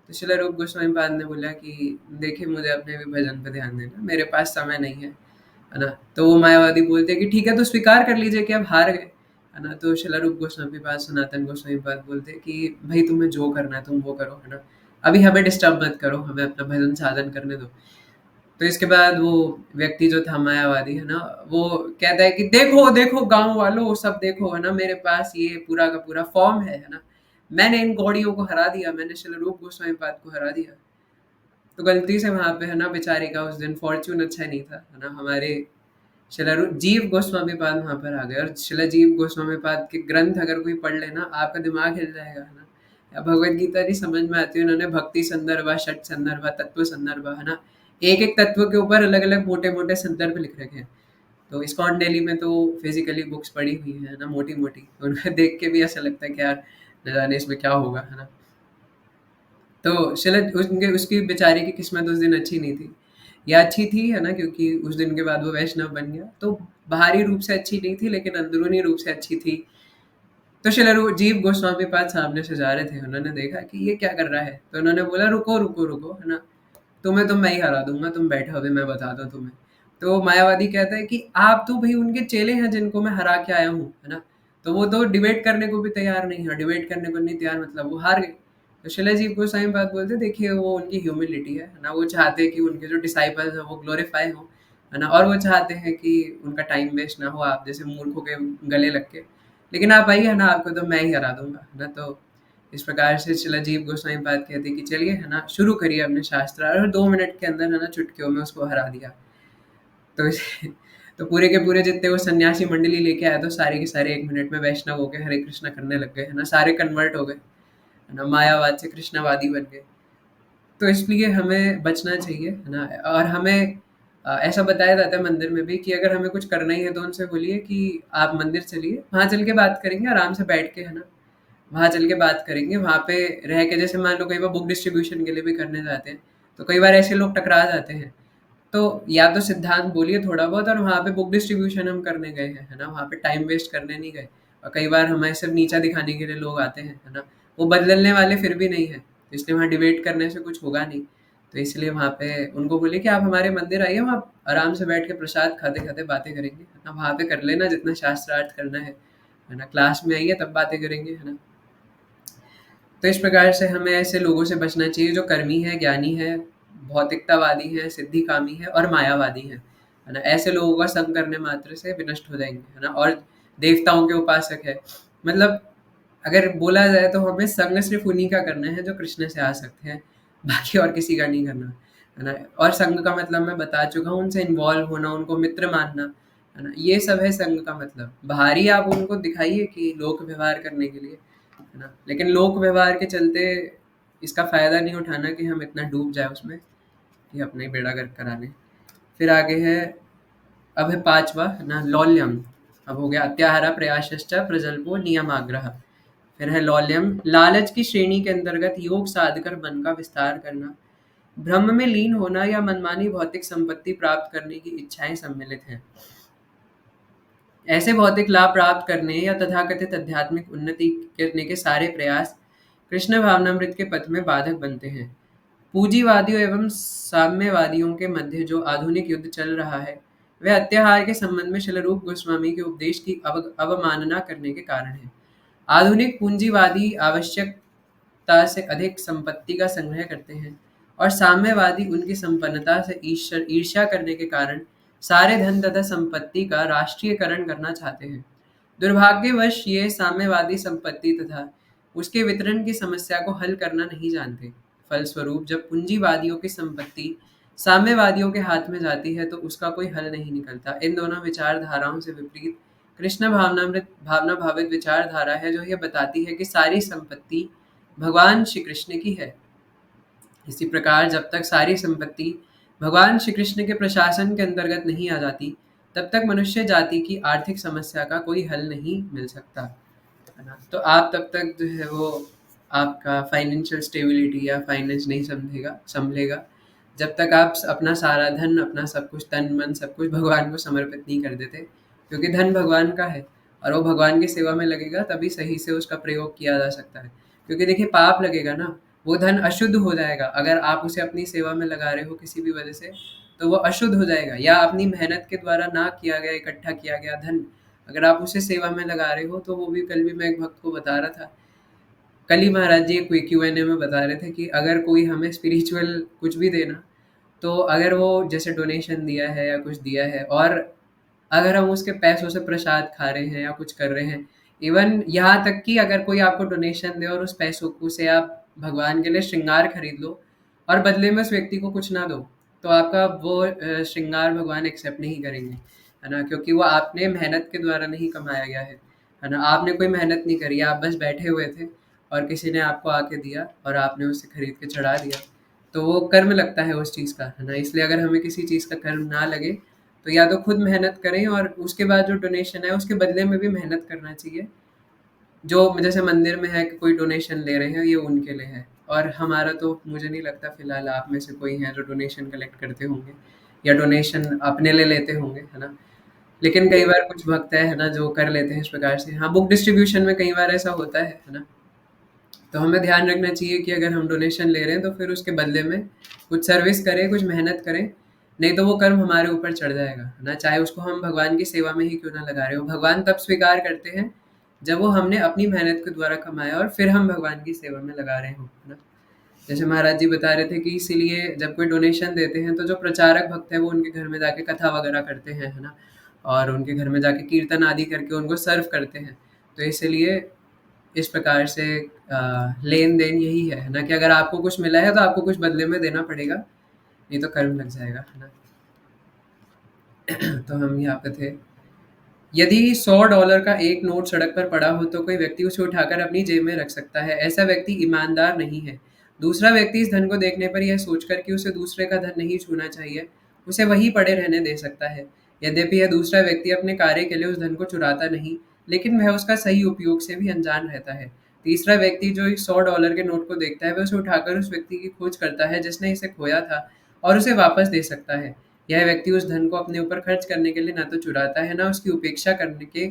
तो श्रील रूप गोस्वामी पाद ने बोला कि देखिए मुझे अपने भी भजन पे ध्यान देना, मेरे पास समय नहीं है ना? तो वो मायावादी बोलते हैं कि ठीक है तो स्वीकार कर लीजिए कि आप हार गए, है ना? तो श्रील रूप गोस्वामी पाद, सनातन गोस्वामी पाद बोलते हैं कि भाई तुम्हें जो करना है तुम वो करो, है ना? अभी हमें डिस्टर्ब मत करो, हमें अपना भजन साधन करने दो। तो इसके बाद वो व्यक्ति जो था मायावादी, है ना, वो कहता है कि देखो देखो गांव वालों सब देखो, है ना, मेरे पास ये पूरा का पूरा फॉर्म है ना, मैंने इन गौड़ियों को हरा दिया, मैंने श्रील रूप गोस्वामी पाद को हरा दिया। तो गलती से वहां पे, है ना, बेचारी का उस दिन फॉर्च्यून अच्छा नहीं था, है ना, हमारे शिला जीव गोस्वामी पाद वहां पर आ गए और शिला जीव गोस्वामी पाद के ग्रंथ अगर कोई पढ़ लेना आपका दिमाग हिल जाएगा, है ना? या भगवत गीता नहीं समझ में आती, उन्होंने भक्ति संदर्भ, षट संदर्भ, तत्व संदर्भ, है ना, एक एक तत्व के ऊपर अलग अलग मोटे मोटे संदर्भ लिख रखे हैं। तो इस्कॉन दिल्ली में तो फिजिकली बुक्स पढ़ी हुई है ना, मोटी मोटी, तो उन्हें देख के भी ऐसा लगता है कि यार न जाने इसमें क्या होगा, है ना? तो शायद उनके उसकी बेचारे की किस्मत उस दिन अच्छी नहीं थी, या अच्छी थी, है ना, क्योंकि उस दिन के बाद वो वैष्णव बन गया, तो बाहरी रूप से अच्छी नहीं थी लेकिन अंदरूनी रूप से अच्छी थी। तो शिला जीव गोस्वामी पाद सामने से जा रहे थे, उन्होंने देखा कि ये क्या कर रहा है, तो उन्होंने बोला रुको रुको रुको, है ना, तुम्हें तो मैं ही हरा दूंगा, तुम बैठो अभी मैं बताता हूँ तुम्हें। तो मायावादी कहता है कि आप तो भाई उनके चेले हैं जिनको मैं हरा के आया हूँ, है ना, तो वो तो डिबेट करने को भी तैयार नहीं है, डिबेट करने को नहीं तैयार मतलब वो हार गए। तो शिला जी गोस्वामी बात बोलते देखिए वो उनकी ह्यूमिलिटी है ना, वो चाहते हैं कि उनके जो डिसाइपल्स हैं वो ग्लोरीफाई हो, है ना, और वो चाहते हैं कि उनका टाइम वेस्ट ना हो आप जैसे मूर्खों के गले लग के, लेकिन आप आइए, है ना, आपको तो मैं ही हरा दूंगा, है ना। तो इस प्रकार से शिलाजीव गोस्वामी पाद कहते कि चलिए, है ना, शुरू करिए अपने शास्त्र, और 2 मिनट के अंदर, है ना, चुटकियों में उसको हरा दिया। तो तो पूरे के पूरे जितने वो सन्यासी मंडली लेके आया तो सारे के सारे 1 मिनट में वैष्णव हो गए, हरे कृष्णा करने लग गए, है ना, सारे कन्वर्ट हो गए, है ना, मायावाद से कृष्णवादी बन गए। तो इसलिए हमें बचना चाहिए, है ना, और हमें ऐसा बताया जाता है मंदिर में भी कि अगर हमें कुछ करना ही है तो उनसे बोलिए कि आप मंदिर चलिए, वहाँ चल के बात करेंगे आराम से बैठ के, है ना, वहाँ चल के बात करेंगे, वहाँ पे रह के, जैसे मान लो कई बार बुक डिस्ट्रीब्यूशन के लिए भी करने जाते हैं, तो कई बार ऐसे लोग टकरा जाते हैं तो या तो सिद्धांत बोलिए थोड़ा बहुत, और वहाँ पे बुक डिस्ट्रीब्यूशन हम करने गए हैं, है ना? वहाँ पे टाइम वेस्ट करने नहीं गए। और कई बार हमें सिर्फ नीचा दिखाने के लिए लोग आते हैं, है ना? वो बदलने वाले फिर भी नहीं है, इसलिए वहाँ डिबेट करने से कुछ होगा नहीं। तो इसलिए वहाँ पे उनको बोलिए कि आप हमारे मंदिर आइए, वहाँ आराम से बैठ के प्रसाद खाते खाते बातें करेंगे, है ना? वहाँ पे कर लेना जितना शास्त्रार्थ करना है ना? क्लास में आइए तब बातें करेंगे, है ना? तो इस प्रकार से हमें ऐसे लोगों से बचना चाहिए जो कर्मी है, ज्ञानी है, भौतिकतावादी है, सिद्धिकामी है और मायावादी है ना? ऐसे लोगों का संग करने मात्र से विनष्ट हो जाएंगे, है ना? और देवताओं के उपासक है, मतलब अगर बोला जाए तो हमें संग सिर्फ उन्हीं का करना है जो कृष्ण से आ सकते हैं, बाकी और किसी का नहीं करना, है ना? और संग का मतलब मैं बता चुका हूँ, उनसे इन्वॉल्व होना, उनको मित्र मानना, है ना? ये सब है संग का मतलब। बाहरी आप उनको दिखाइए कि लोक व्यवहार करने के लिए, है ना? लेकिन लोक व्यवहार के चलते इसका फ़ायदा नहीं उठाना कि हम इतना डूब जाए उसमें कि अपना ही बेड़ा गर्क करा लें। फिर आगे है, अब है 5वां, है ना, लौल्यम। अब हो गया अत्याहारा प्रयासश्च प्रजल्पो नियमाग्रह। फिर है लौल्यम, लालच की श्रेणी के अंतर्गत योग साध कर मन का विस्तार करना, भ्रम में लीन होना या मनमानी भौतिक संपत्ति प्राप्त करने की इच्छाएं सम्मिलित हैं। ऐसे भौतिक लाभ प्राप्त करने या तथाकथित आध्यात्मिक उन्नति करने के सारे प्रयास कृष्ण भावनामृत के पथ में बाधक बनते हैं। पूंजीवादियों एवं साम्यवादियों के मध्य जो आधुनिक युद्ध चल रहा है, वह अत्याहार के संबंध में श्रील रूप गोस्वामी के उपदेश की अवमानना करने के कारण है। आधुनिक पूंजीवादी आवश्यकता से अधिक संपत्ति का संग्रह करते हैं और साम्यवादी उनकी संपन्नता से ईर्ष्या करने के कारण सारे धन तथा संपत्ति का राष्ट्रीयकरण करना चाहते हैं। दुर्भाग्यवश ये साम्यवादी संपत्ति तथा उसके वितरण की समस्या को हल करना नहीं जानते। फलस्वरूप जब पूंजीवादियों की संपत्ति साम्यवादियों के हाथ में जाती है तो उसका कोई हल नहीं निकलता। इन दोनों विचारधाराओं से विपरीत कृष्ण भावनामृत भावना भावित विचारधारा है जो यह बताती है कि सारी संपत्ति भगवान श्री कृष्ण की है। इसी प्रकार जब तक सारी संपत्ति भगवान श्री कृष्ण के प्रशासन के अंतर्गत नहीं आ जाती, तब तक मनुष्य जाति की आर्थिक समस्या का कोई हल नहीं मिल सकता, है ना? तो आप तब तक जो है वो आपका फाइनेंशियल स्टेबिलिटी या फाइनेंस नहीं संभलेगा जब तक आप अपना सारा धन, अपना सब कुछ, तन मन सब कुछ भगवान को समर्पित नहीं कर देते, क्योंकि धन भगवान का है और वो भगवान की सेवा में लगेगा तभी सही से उसका प्रयोग किया जा सकता है। क्योंकि देखिए पाप लगेगा ना, वो धन अशुद्ध हो जाएगा अगर आप उसे अपनी सेवा में लगा रहे हो किसी भी वजह से, तो वो अशुद्ध हो जाएगा। या अपनी मेहनत के द्वारा ना किया गया, इकट्ठा किया गया धन अगर आप उसे सेवा में लगा रहे हो, तो वो भी, कल भी मैं एक भक्त को बता रहा था, कल ही महाराज जी एक Q&A में बता रहे थे कि अगर कोई हमें स्पिरिचुअल कुछ भी देना, तो अगर वो जैसे डोनेशन दिया है या कुछ दिया है और अगर हम उसके पैसों से प्रसाद खा रहे हैं या कुछ कर रहे हैं, इवन यहाँ तक कि अगर कोई आपको डोनेशन दे और उस पैसों को से आप भगवान के लिए श्रृंगार खरीद लो और बदले में उस व्यक्ति को कुछ ना दो, तो आपका वो श्रृंगार भगवान एक्सेप्ट नहीं करेंगे, है ना? क्योंकि वो आपने मेहनत के द्वारा नहीं कमाया गया है ना? आपने कोई मेहनत नहीं करी, आप बस बैठे हुए थे और किसी ने आपको आके दिया और आपने उसे खरीद के चढ़ा दिया, तो वो कर्म लगता है उस चीज़ का, है ना? इसलिए अगर हमें किसी चीज़ का कर्म ना लगे, तो या तो खुद मेहनत करें और उसके बाद जो डोनेशन है उसके बदले में भी मेहनत करना चाहिए। जो जैसे मंदिर में है कि कोई डोनेशन ले रहे हैं, ये उनके लिए है, और हमारा तो मुझे नहीं लगता फ़िलहाल आप में से कोई है जो डोनेशन कलेक्ट करते होंगे या डोनेशन अपने लिए लेते होंगे, है ना? लेकिन कई बार कुछ भक्त है ना, जो कर लेते हैं इस प्रकार से। हाँ, बुक डिस्ट्रीब्यूशन में कई बार ऐसा होता है ना? तो हमें ध्यान रखना चाहिए कि अगर हम डोनेशन ले रहे हैं तो फिर उसके बदले में कुछ सर्विस करें, कुछ मेहनत करें, नहीं तो वो कर्म हमारे ऊपर चढ़ जाएगा, है ना? चाहे उसको हम भगवान की सेवा में ही क्यों ना लगा रहे हो। भगवान तब स्वीकार करते हैं जब वो हमने अपनी मेहनत के द्वारा कमाया और फिर हम भगवान की सेवा में लगा रहे हों, है ना? जैसे महाराज जी बता रहे थे कि इसीलिए जब कोई डोनेशन देते हैं तो जो प्रचारक भक्त है वो उनके घर में जाके कथा वगैरह करते हैं, है ना? और उनके घर में जाके कीर्तन आदि करके उनको सर्व करते हैं। तो इसलिए इस प्रकार से लेन-देन यही है ना? कि अगर आपको कुछ मिला है तो आपको कुछ बदले में देना पड़ेगा, नहीं तो कर्म लग जाएगा, है ना? तो हम यहाँ पे थे। यदि $100 का एक नोट सड़क पर पड़ा हो तो कोई व्यक्ति उसे उठाकर अपनी जेब में रख सकता है। ऐसा व्यक्ति ईमानदार नहीं है। दूसरा व्यक्ति इस धन को देखने पर यह सोचकर कि उसे दूसरे का धन नहीं छूना चाहिए, उसे वहीं पड़े रहने दे सकता है। यद्यपि यह दूसरा व्यक्ति अपने कार्य के लिए उस धन को चुराता नहीं, लेकिन वह उसका सही उपयोग से भी अनजान रहता है। तीसरा व्यक्ति जो इस $100 के नोट को देखता है, वह उसे उठाकर उस व्यक्ति की खोज करता है जिसने इसे खोया था और उसे वापस दे सकता है। यह व्यक्ति उस धन को अपने ऊपर खर्च करने के लिए ना तो चुराता है, ना उसकी उपेक्षा करने के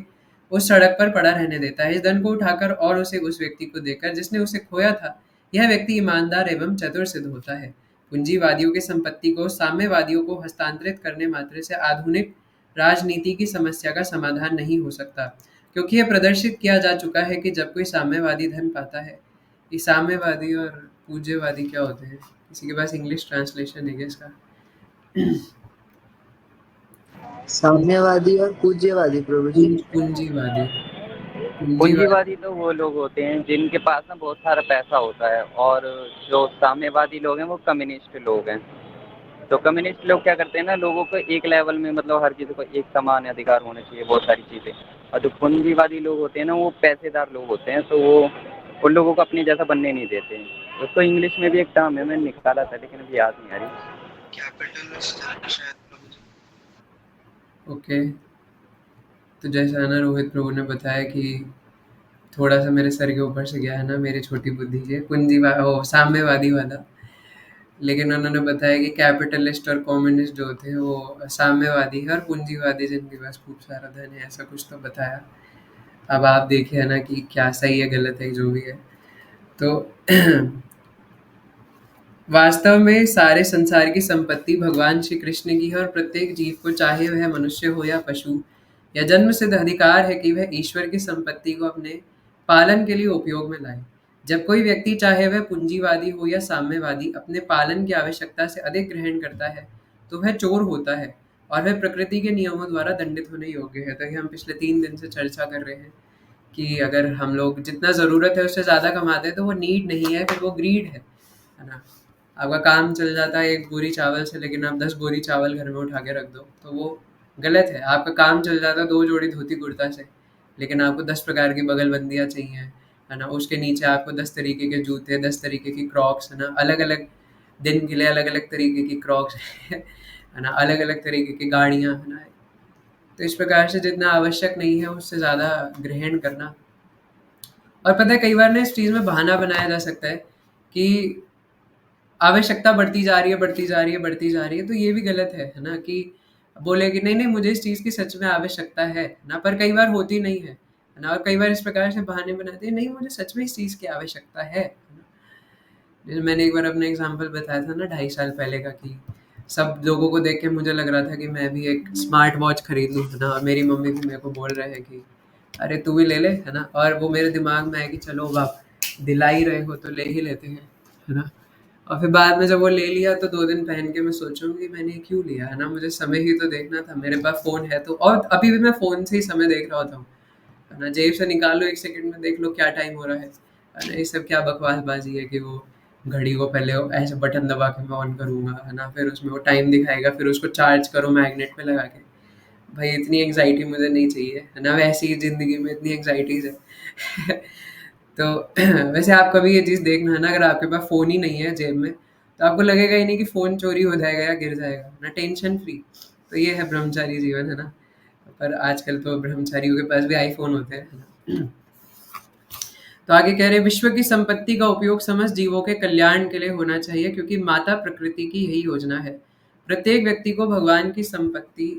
उस सड़क पर पड़ा रहने देता है। इस धन को उठाकर और उसे उस व्यक्ति को देकर जिसने उसे खोया था, यह व्यक्ति ईमानदार एवं चतुर सिद्ध होता है। पूंजीवादियों की संपत्ति को साम्यवादियों को हस्तांतरित करने मात्र से आधुनिक राजनीति की समस्या का समाधान नहीं हो सकता, क्योंकि यह प्रदर्शित किया जा चुका है कि जब कोई साम्यवादी धन पाता है, ये साम्यवादी और पूज्यवादी क्या होते हैं? किसी के पास इंग्लिश ट्रांसलेशन है क्या इसका? साम्यवादी और पूज्यवादी प्रभु जी। पूंजीवादी। पूंजीवादी तो वो लोग होते हैं जिनके पास ना बहुत सारा पैसा होता है, और जो साम्यवादी लोग हैं वो कम्युनिस्ट लोग हैं। तो कम्युनिस्ट लोग क्या करते हैं ना, लोगों को एक लेवल में, मतलब हर चीज़ को एक समान अधिकार होने चाहिए, बहुत सारी चीज़ें। और जो पूंजीवादी लोग होते हैं ना, वो पैसेदार लोग होते हैं, तो वो उन लोगों को अपनी जैसा बनने नहीं देते हैं। उसको इंग्लिश में भी एक टर्म है, मैंने निकाला था लेकिन अभी याद नहीं आ रही। कैपिटलिस्ट शायद प्रभु जी। ओके, तो जैसा ना रोहित प्रभु ने बताया कि थोड़ा सा मेरे सर के ऊपर से गया है ना, मेरी छोटी बुद्धि से साम्यवादी वाला। लेकिन उन्होंने बताया कि कैपिटलिस्ट और कम्युनिस्ट जो थे वो साम्यवादी है, और पूंजीवादी जिनके पास खूब सारा धन है, ऐसा कुछ तो बताया। अब आप देखिए ना कि क्या सही है गलत है जो भी है। तो वास्तव में सारे संसार की संपत्ति भगवान श्री कृष्ण की है, और प्रत्येक जीव को, चाहे वह मनुष्य हो या पशु, यह जन्म सिद्ध अधिकार है कि वह ईश्वर की संपत्ति को अपने पालन के लिए उपयोग में लाए। जब कोई व्यक्ति, चाहे वह पूंजीवादी हो या साम्यवादी, अपने पालन की आवश्यकता से अधिक ग्रहण करता है, तो वह चोर होता है और वह प्रकृति के नियमों द्वारा दंडित होने योग्य है। तो ये हम पिछले 3 दिन से चर्चा कर रहे हैं कि अगर हम लोग जितना ज़रूरत है उससे ज़्यादा कमाते हैं तो वो नीड नहीं है, फिर वो ग्रीड है ना। आपका काम चल जाता है 1 बोरी चावल से, लेकिन आप 10 बोरी चावल घर में उठा के रख दो, तो वो गलत है। आपका काम चल जाता है 2 जोड़ी धोती कुर्ता से, लेकिन आपको 10 प्रकार की बगलबंदियाँ चाहिए, है ना। उसके नीचे आपको 10 तरीके के जूते, 10 तरीके की क्रॉक्स, है ना, अलग-अलग दिन के लिए अलग-अलग तरीके की क्रॉक्स है ना, अलग-अलग तरीके की गाड़ियाँ, है ना। तो इस प्रकार से जितना आवश्यक नहीं है उससे ज़्यादा ग्रहण करना। और पता है कई बार ना इस चीज़ में बहाना बनाया जा सकता है कि आवश्यकता बढ़ती जा रही है, बढ़ती जा रही है, बढ़ती जा रही है, तो ये भी गलत है ना। कि बोले कि नहीं, नहीं मुझे इस चीज़ की सच में आवश्यकता है ना, पर कई बार होती नहीं है ना। और कई बार इस प्रकार से बहाने बनाते हैं, नहीं मुझे सच में इस चीज़ की आवश्यकता है ना। जैसे मैंने एक बार अपना एग्ज़ाम्पल बताया था ना 2.5 साल पहले का, कि सब लोगों को देख के मुझे लग रहा था कि मैं भी एक स्मार्ट वॉच खरीद लूँ, है ना। और मेरी मम्मी भी मेरे को बोल रहे हैं कि अरे तू भी ले ले, है ना। और वो मेरे दिमाग में है कि चलो बाप, दिला ही रहे हो तो ले ही लेते हैं, है ना। और फिर बाद में जब वो ले लिया तो 2 दिन पहन के मैं सोचूँगी मैंने क्यों लिया, है ना। मुझे समय ही तो देखना था, मेरे पास फ़ोन है तो, और अभी भी मैं फ़ोन से ही समय देख रहा होता हूँ, है ना। जेब से निकालो 1 सेकंड में देख लो क्या टाइम हो रहा है ना। ये सब क्या बकवासबाजी है कि वो घड़ी को पहले ऐसे बटन दबा के मैं ऑन करूँगा, है ना, फिर उसमें वो टाइम दिखाएगा, फिर उसको चार्ज करो मैग्नेट पे लगा के। भाई इतनी एंग्जाइटी मुझे नहीं चाहिए, है ना। वैसे ही ज़िंदगी में इतनी एंग्जाइटीज़ है तो वैसे आप कभी ये चीज़ देखना, है ना, अगर आपके पास फ़ोन ही नहीं है जेब में, तो आपको लगेगा ही नहीं कि फ़ोन चोरी हो जाएगा या गिर जाएगा ना, टेंशन फ्री। तो ये है ब्रह्मचारी जीवन, है ना। पर आजकल तो ब्रह्मचारियों के पास भी आईफ़ोन होते हैं, है ना। तो आगे कह रहे हैं, विश्व की संपत्ति का उपयोग समस्त जीवों के कल्याण के लिए होना चाहिए, क्योंकि माता प्रकृति की यही योजना है। प्रत्येक व्यक्ति को भगवान की संपत्ति